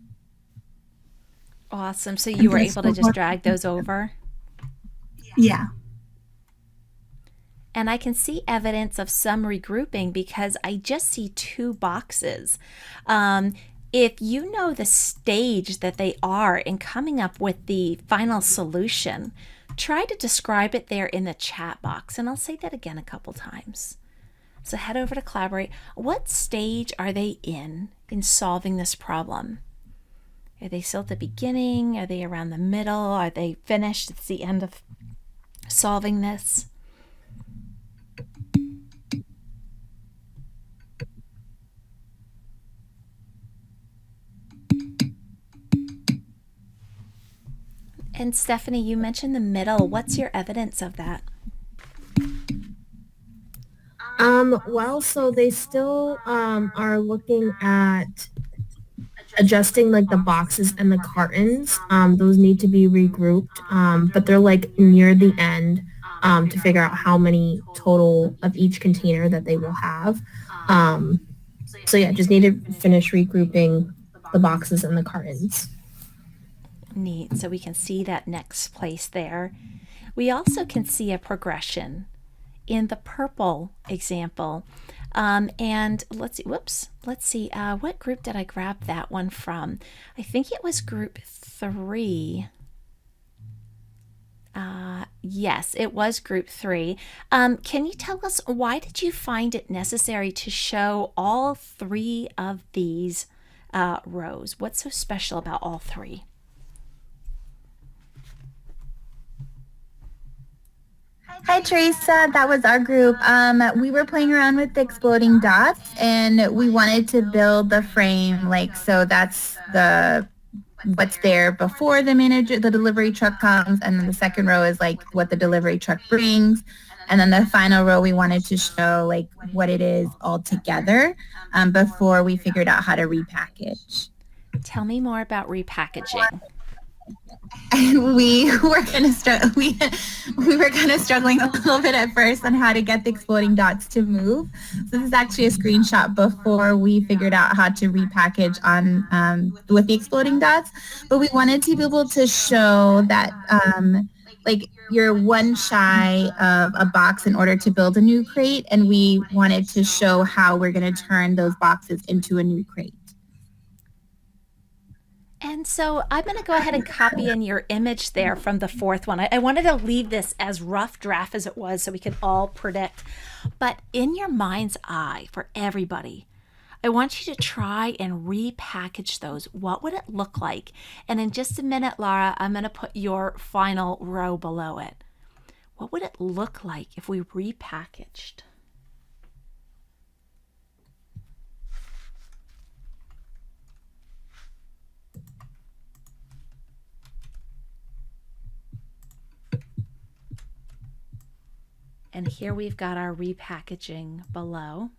Awesome. So you were able to just drag those over? Yeah. And I can see evidence of some regrouping because I just see 2 boxes. If you know the stage that they are in coming up with the final solution, try to describe it there in the chat box. And I'll say that again a couple times. So head over to Collaborate. What stage are they in solving this problem? Are they still at the beginning? Are they around the middle? Are they finished? It's the end of solving this. And Stephanie, you mentioned the middle. What's your evidence of that? Well, so they still are looking at adjusting like the boxes and the cartons. Those need to be regrouped, but they're like near the end to figure out how many total of each container that they will have. So yeah, just need to finish regrouping the boxes and the cartons. Neat. So we can see that next place there. We also can see a progression in the purple example. And let's see, what group did I grab that one from? I think it was group 3. Yes, it was group 3. Can you tell us, why did you find it necessary to show all 3 of these rows? What's so special about all 3? Hi, Teresa. That was our group. We were playing around with the exploding dots, and we wanted to build the frame. So that's what's there before the delivery truck comes, and then the second row is what the delivery truck brings, and then the final row we wanted to show what it is all together before we figured out how to repackage. Tell me more about repackaging. And we were kind of struggling a little bit at first on how to get the exploding dots to move. So this is actually a screenshot before we figured out how to repackage on with the exploding dots. But we wanted to be able to show that you're one shy of a box in order to build a new crate, and we wanted to show how we're going to turn those boxes into a new crate. And so I'm going to go ahead and copy in your image there from the 4th one. I wanted to leave this as rough draft as it was so we could all predict. But in your mind's eye, for everybody, I want you to try and repackage those. What would it look like? And in just a minute, Laura, I'm going to put your final row below it. What would it look like if we repackaged? And here we've got our repackaging below.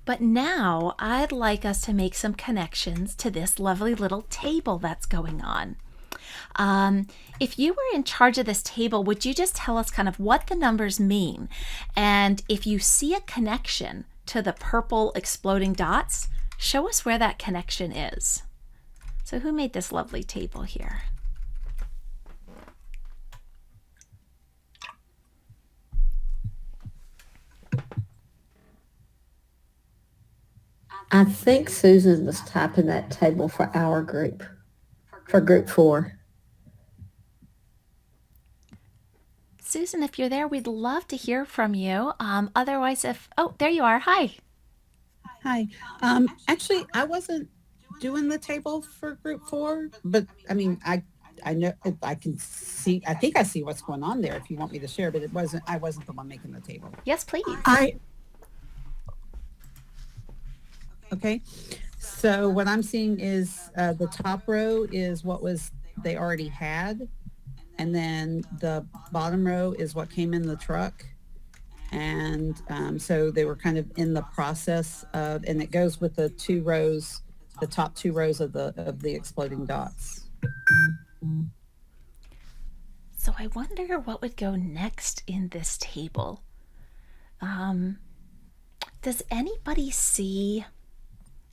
But now I'd like us to make some connections to this lovely little table that's going on. If you were in charge of this table, would you just tell us kind of what the numbers mean? And if you see a connection to the purple exploding dots, show us where that connection is. So who made this lovely table here? I think Susan was typing that table for our group, for group 4. Susan, if you're there, we'd love to hear from you. Otherwise, oh, there you are. Hi. Hi. Actually, I wasn't doing the table for group 4, but I mean, I know I can see. I think I see what's going on there. If you want me to share, but I wasn't the one making the table. Yes, please. Okay. So what I'm seeing is the top row is what they already had, and then the bottom row is what came in the truck. And so they were kind of in the process of, and it goes with the two rows, the top two rows of the exploding dots. So I wonder what would go next in this table. Does anybody see,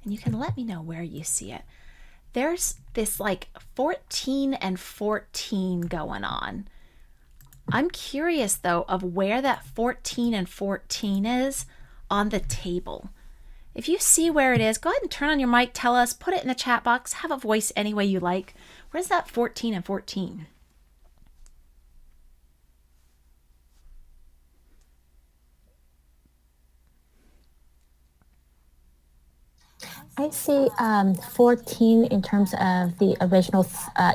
and you can let me know where you see it, there's this like 14 and 14 going on. I'm curious though of where that 14 and 14 is on the table. If you see where it is, go ahead and turn on your mic, tell us, put it in the chat box, have a voice any way you like. Where's that 14 and 14? I see 14 in terms of the original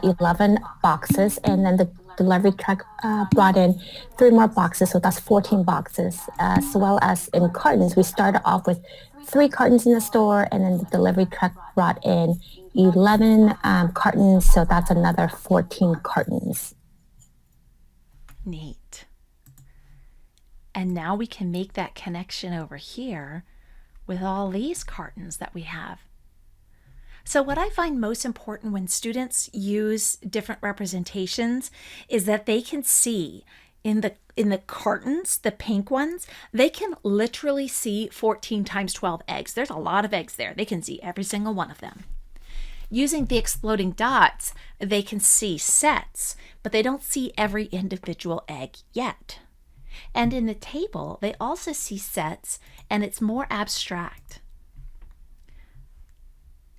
11 boxes, and then the delivery truck brought in 3 more boxes, so that's 14 boxes, as well as in cartons. We started off with 3 cartons in the store, and then the delivery truck brought in 11 cartons, so that's another 14 cartons. Neat. And now we can make that connection over here with all these cartons that we have. So what I find most important when students use different representations is that they can see in the cartons, the pink ones, they can literally see 14 times 12 eggs. There's a lot of eggs there. They can see every single one of them. Using the exploding dots, they can see sets, but they don't see every individual egg yet. And in the table, they also see sets, and it's more abstract.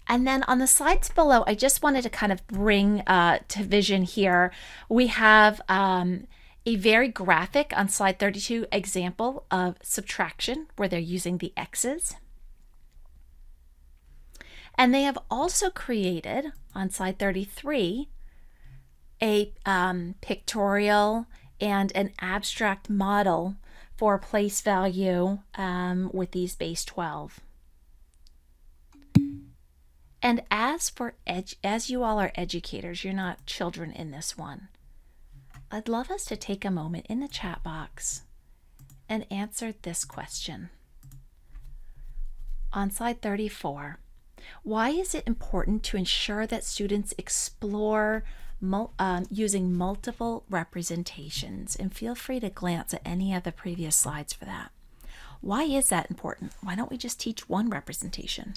And then on the slides below, I just wanted to kind of bring to vision here, we have a very graphic on slide 32 example of subtraction where they're using the X's. And they have also created on slide 33 a pictorial and an abstract model for place value with these base 12. And as you all are educators, you're not children in this one, I'd love us to take a moment in the chat box and answer this question. On slide 34, why is it important to ensure that students explore using multiple representations? And feel free to glance at any of the previous slides for that. Why is that important? Why don't we just teach one representation?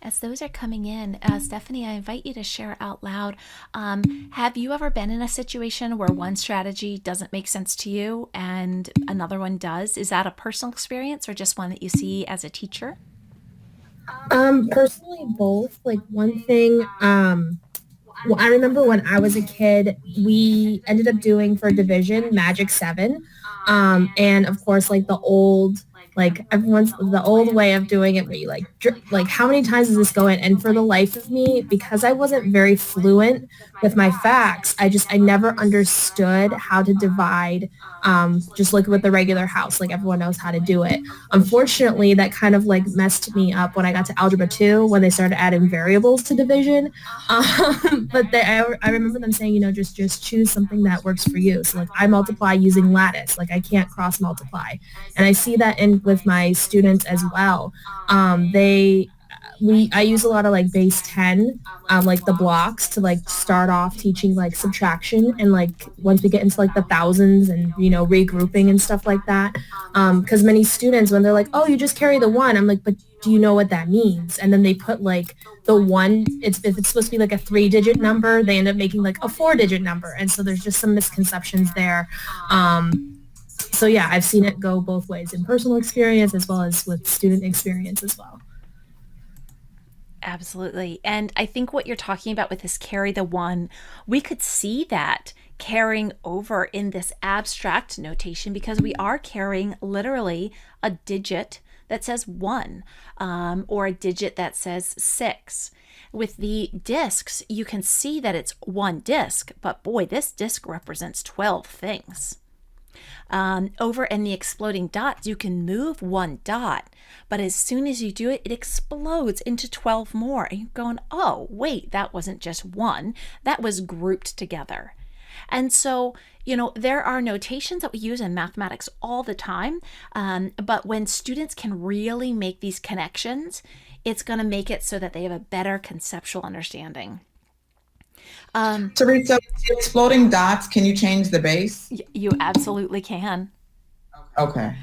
As those are coming in, Stephanie, I invite you to share out loud. Have you ever been in a situation where one strategy doesn't make sense to you and another one does? Is that a personal experience or just one that you see as a teacher? Personally, both. Like one thing, well, I remember when I was a kid, we ended up doing for division Magic 7. And of course, like the old way of doing it where you like how many times does this go in? And for the life of me, because I wasn't very fluent with my facts, I never understood how to divide, just like with the regular house, like everyone knows how to do it. Unfortunately, that kind of like messed me up when I got to algebra 2 when they started adding variables to division. But I remember them saying, just choose something that works for you. So like I multiply using lattice, like I can't cross multiply. And I see that with my students as well. I use a lot of like base 10, like the blocks to like start off teaching like subtraction, and like once we get into like the thousands and regrouping and stuff like that, because many students when they're like, oh, you just carry the 1, I'm like, but do you know what that means? And then they put like the 1, if it's supposed to be like a 3-digit number, they end up making like a 4-digit number, and so there's just some misconceptions there. So yeah, I've seen it go both ways in personal experience as well as with student experience as well. Absolutely. And I think what you're talking about with this carry the 1, we could see that carrying over in this abstract notation because we are carrying literally a digit that says 1 or a digit that says 6. With the discs, you can see that it's one disc, but boy, this disc represents 12 things. Over in the exploding dots, you can move one dot, but as soon as you do it, it explodes into 12 more. And you're going, oh, wait, that wasn't just one, that was grouped together. And so, there are notations that we use in mathematics all the time, but when students can really make these connections, it's going to make it so that they have a better conceptual understanding. Teresa, exploding dots, can you change the base? You absolutely can. Okay.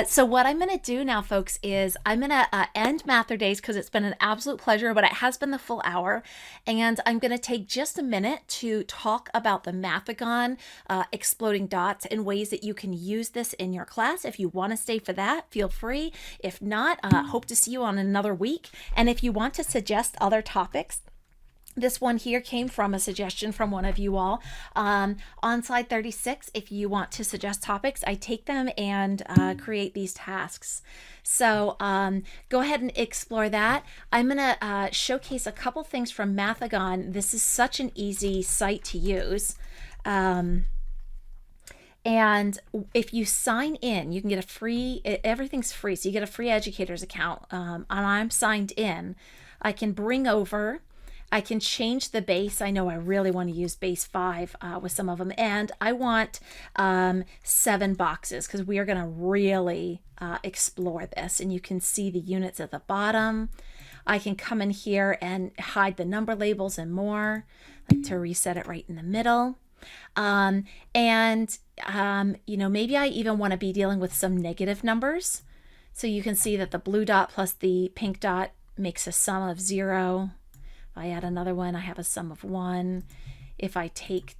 So what I'm going to do now, folks, is I'm going to end Mathurdays because it's been an absolute pleasure, but it has been the full hour. And I'm going to take just a minute to talk about the Mathagon exploding dots and ways that you can use this in your class. If you want to stay for that, feel free. If not, hope to see you on another week. And if you want to suggest other topics, this one here came from a suggestion from one of you all. On slide 36, if you want to suggest topics, I take them and create these tasks. So go ahead and explore that. I'm going to showcase a couple things from Mathagon. This is such an easy site to use. And if you sign in, you can get a free, everything's free. So you get a free educator's account. And I'm signed in. I can bring over, I can change the base. I know I really want to use base 5 with some of them. And I want 7 boxes because we are going to really explore this. And you can see the units at the bottom. I can come in here and hide the number labels and more, like to reset it right in the middle. Maybe I even want to be dealing with some negative numbers. So you can see that the blue dot plus the pink dot makes a sum of 0. If I add another one, I have a sum of 1. If I take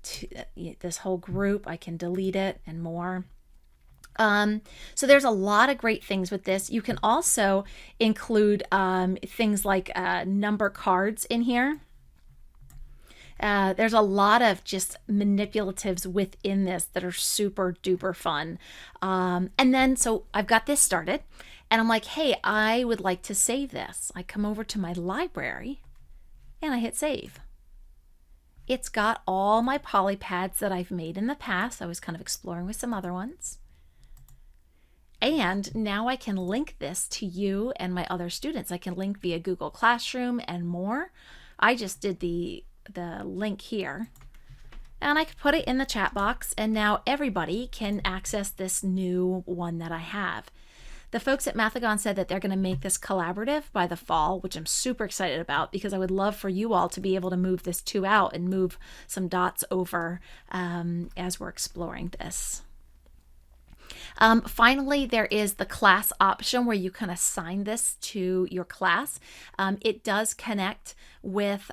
this whole group, I can delete it and more. So there's a lot of great things with this. You can also include things like number cards in here. There's a lot of just manipulatives within this that are super duper fun. And then, so I've got this started and I'm like, hey, I would like to save this. I come over to my library and I hit save. It's got all my polypads that I've made in the past. I was kind of exploring with some other ones. And now I can link this to you and my other students. I can link via Google Classroom and more. I just did the link here. And I could put it in the chat box and now everybody can access this new one that I have. The folks at Mathagon said that they're going to make this collaborative by the fall, which I'm super excited about because I would love for you all to be able to move this 2 out and move some dots over as we're exploring this. Finally, there is the class option where you can assign this to your class. It does connect with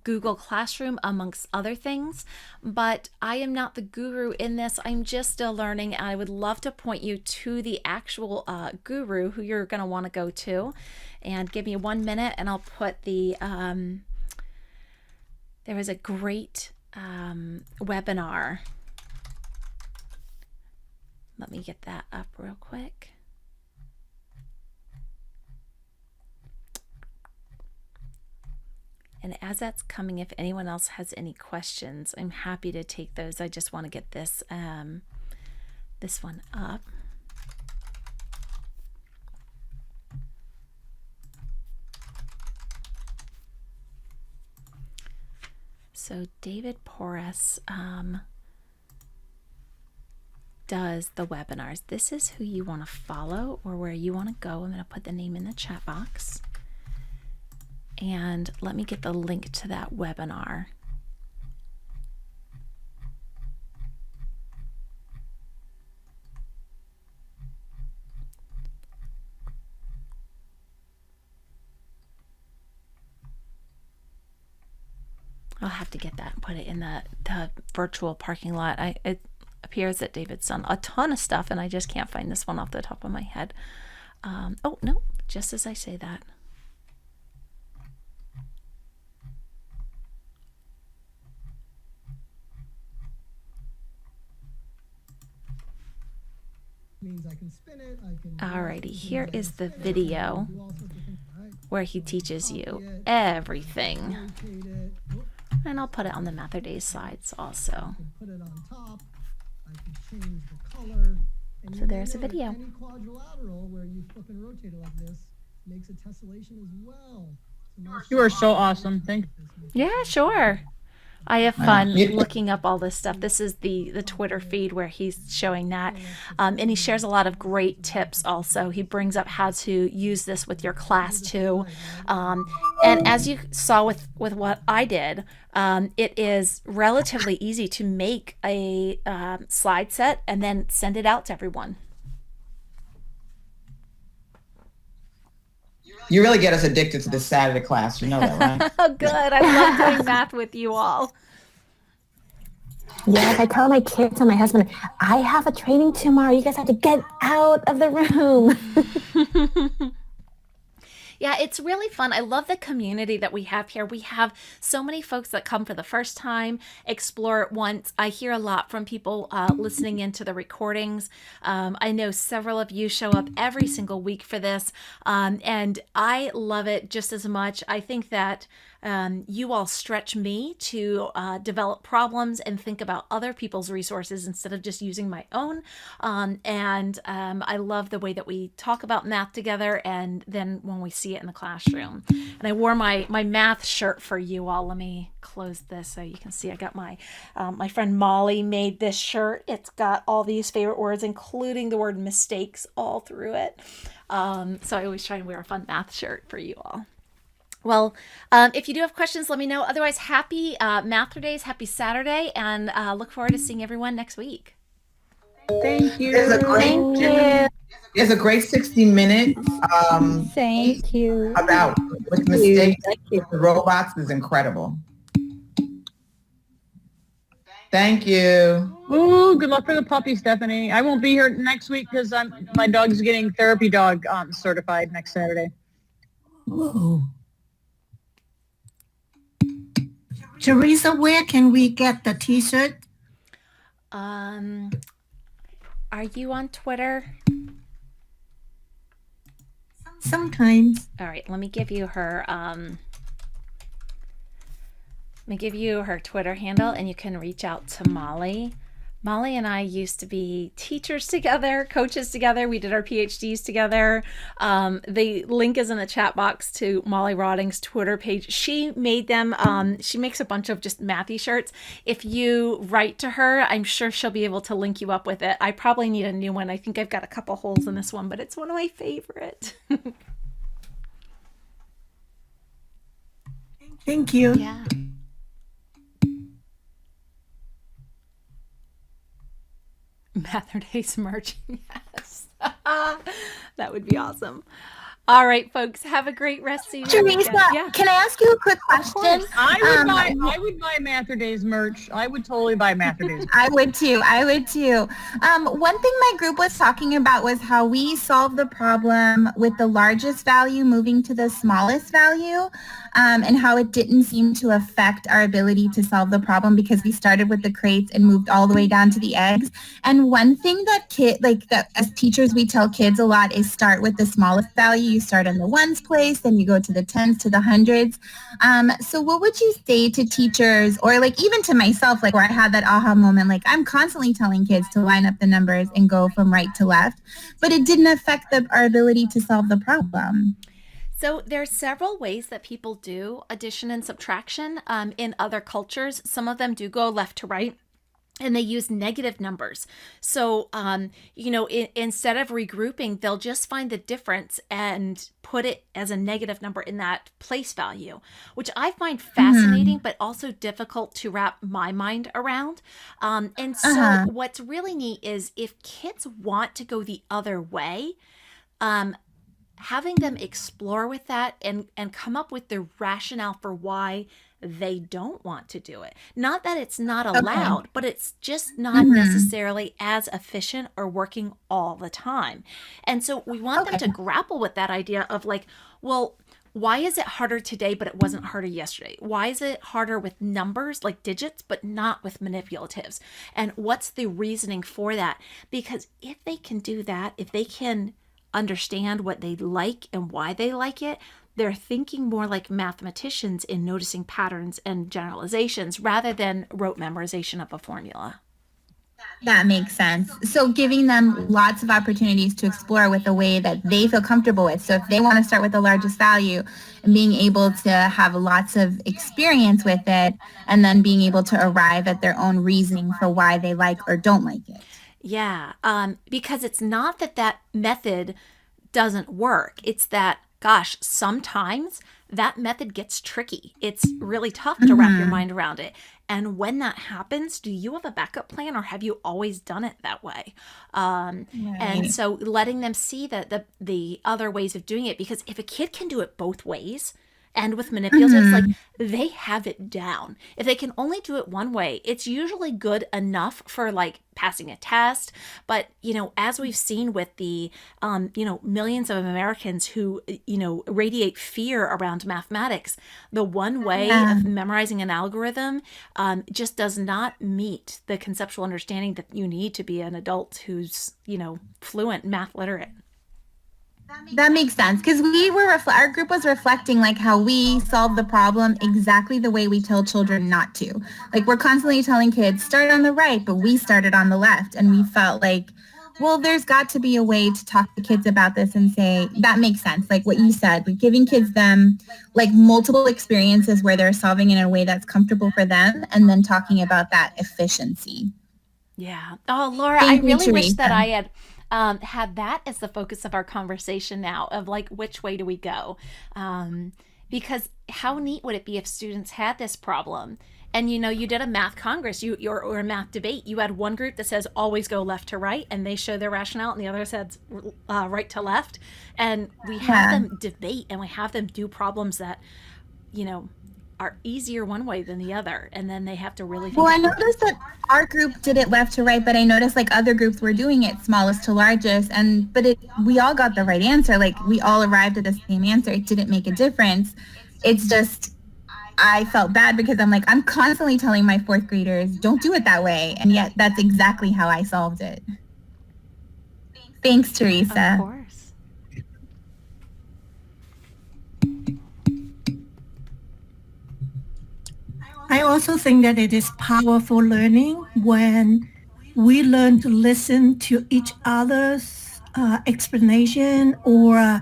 Google Classroom amongst other things, but I am not the guru in this. I'm just still learning. And I would love to point you to the actual guru who you're going to want to go to. And give me 1 minute and I'll put the, there was a great webinar. Let me get that up real quick. And as that's coming, if anyone else has any questions, I'm happy to take those. I just want to get this this one up. So David Porras does the webinars. This is who you want to follow or where you want to go. I'm going to put the name in the chat box. And let me get the link to that webinar. I'll have to get that and put it in the virtual parking lot. It appears that David's done a ton of stuff and I just can't find this one off the top of my head. Oh, no, just as I say that. Alrighty, here is the video where he teaches you everything. And I'll put it on the MATHurdays sides also. So there's a video. You are so awesome. Thank you. Yeah, sure. I have fun looking up all this stuff. This is the Twitter feed where he's showing that. And he shares a lot of great tips also. He brings up how to use this with your class too. And as you saw with what I did, it is relatively easy to make a slide set and then send it out to everyone. You really get us addicted to this Saturday class. You know that, right? Oh, good. I love doing math with you all. Yes, I tell my kids and my husband, I have a training tomorrow. You guys have to get out of the room. Yeah, it's really fun. I love the community that we have here. We have so many folks that come for the first time, explore it once. I hear a lot from people listening into the recordings. I know several of you show up every single week for this, and I love it just as much. I think that you all stretch me to develop problems and think about other people's resources instead of just using my own. I love the way that we talk about math together and then when we see it in the classroom. And I wore my math shirt for you all. Let me close this so you can see. I got my friend Molly made this shirt. It's got all these favorite words, including the word mistakes all through it. So I always try and wear a fun math shirt for you all. Well, if you do have questions, let me know. Otherwise, happy MATHurdays, happy Saturday, and look forward to seeing everyone next week. Thank you. There's a great 60-minute Thank you. about with mistakes. The robots is incredible. Thank you. Ooh, good luck for the puppy, Stephanie. I won't be here next week because my dog's getting therapy dog certified next Saturday. Whoa. Teresa, where can we get the t-shirt? Are you on Twitter? Sometimes. All right, let me give you her Twitter handle and you can reach out to Molly. Molly and I used to be teachers together, coaches together. We did our PhDs together. The link is in the chat box to Molly Rodding's Twitter page. She made them. She makes a bunch of just mathy shirts. If you write to her, I'm sure she'll be able to link you up with it. I probably need a new one. I think I've got a couple holes in this one, but it's one of my favorite. Thank you. Yeah. MATHurdays merch. Yes. That would be awesome. All right, folks, have a great rest of your Teresa, yeah. Can I ask you a quick question? I would buy MATHurdays merch. I would totally buy MATHurdays. I would too. One thing my group was talking about was how we solved the problem with the largest value moving to the smallest value, and how it didn't seem to affect our ability to solve the problem because we started with the crates and moved all the way down to the eggs. And one thing that as teachers we tell kids a lot is start with the smallest value. You start in the ones place, then you go to the tens, to the hundreds. So what would you say to teachers, or even to myself, where I had that aha moment, I'm constantly telling kids to line up the numbers and go from right to left, but it didn't affect our ability to solve the problem. So there are several ways that people do addition and subtraction in other cultures. Some of them do go left to right. And they use negative numbers. So, instead of regrouping, they'll just find the difference and put it as a negative number in that place value, which I find fascinating, but also difficult to wrap my mind around. And so what's really neat is if kids want to go the other way, having them explore with that and come up with the rationale for why they don't want to do it. Not that it's not allowed, but it's just not necessarily as efficient or working all the time. And so we want them to grapple with that idea of why is it harder today, but it wasn't harder yesterday? Why is it harder with numbers like digits, but not with manipulatives? And what's the reasoning for that? Because if they can do that, if they can understand what they like and why they like it, they're thinking more like mathematicians in noticing patterns and generalizations rather than rote memorization of a formula. That makes sense. So giving them lots of opportunities to explore with a way that they feel comfortable with. So if they want to start with the largest value and being able to have lots of experience with it and then being able to arrive at their own reasoning for why they like or don't like it. Yeah, because it's not that that method doesn't work. It's that, gosh, sometimes that method gets tricky. It's really tough to wrap your mind around it. And when that happens, do you have a backup plan or have you always done it that way? And so letting them see that the other ways of doing it, because if a kid can do it both ways, and with manipulatives, like they have it down. If they can only do it one way, it's usually good enough for like passing a test. But, you know, as we've seen with the, millions of Americans who, radiate fear around mathematics, the one way of memorizing an algorithm just does not meet the conceptual understanding that you need to be an adult who's, fluent math literate. That makes sense because our group was reflecting like how we solve the problem exactly the way we tell children not to. Like we're constantly telling kids start on the right, but we started on the left, and we felt like, well, there's got to be a way to talk to kids about this and say that makes sense. Like what you said, like giving kids them like multiple experiences where they're solving in a way that's comfortable for them, and then talking about that efficiency. Yeah. Oh, Laura, I really wish that I had had that as the focus of our conversation now of like, which way do we go? Because how neat would it be if students had this problem and, you did a math congress or a math debate. You had one group that says always go left to right and they show their rationale, and the other says right to left. And we have them debate and we have them do problems that, are easier one way than the other, and then they have to really I noticed that our group did it left to right, but I noticed like other groups were doing it smallest to largest, we all got the right answer. Like we all arrived at the same answer. It didn't make a difference. It's just I felt bad because I'm constantly telling my fourth graders don't do it that way, and yet that's exactly how I solved it. Thanks, Teresa. Of course. I also think that it is powerful learning when we learn to listen to each other's explanation or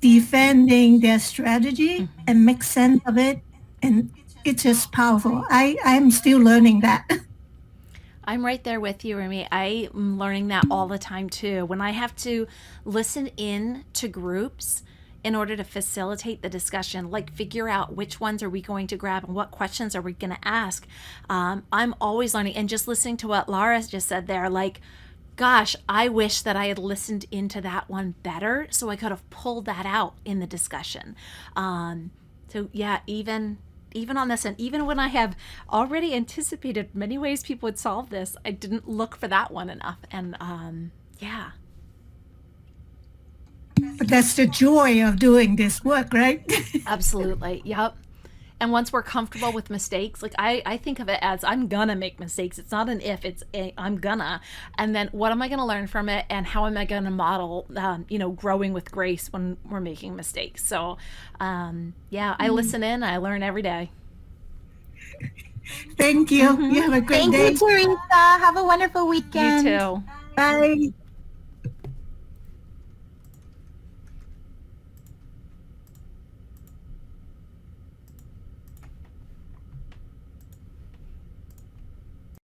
defending their strategy and make sense of it. And it's just powerful. I'm still learning that. I'm right there with you, Remy. I'm learning that all the time too. When I have to listen in to groups in order to facilitate the discussion, like figure out which ones are we going to grab and what questions are we going to ask. I'm always learning, and just listening to what Laura just said there, like, gosh, I wish that I had listened into that one better so I could have pulled that out in the discussion. So yeah, even on this, and even when I have already anticipated many ways people would solve this, I didn't look for that one enough. And yeah. But that's the joy of doing this work, right? Absolutely. Yep. And once we're comfortable with mistakes, like I think of it as I'm gonna make mistakes. It's not an if, it's I'm gonna. And then what am I gonna learn from it, and how am I gonna model, growing with grace when we're making mistakes? So, I listen in. I learn every day. Thank you. You have a great day. Thank you, Teresa. Have a wonderful weekend. You too. Bye.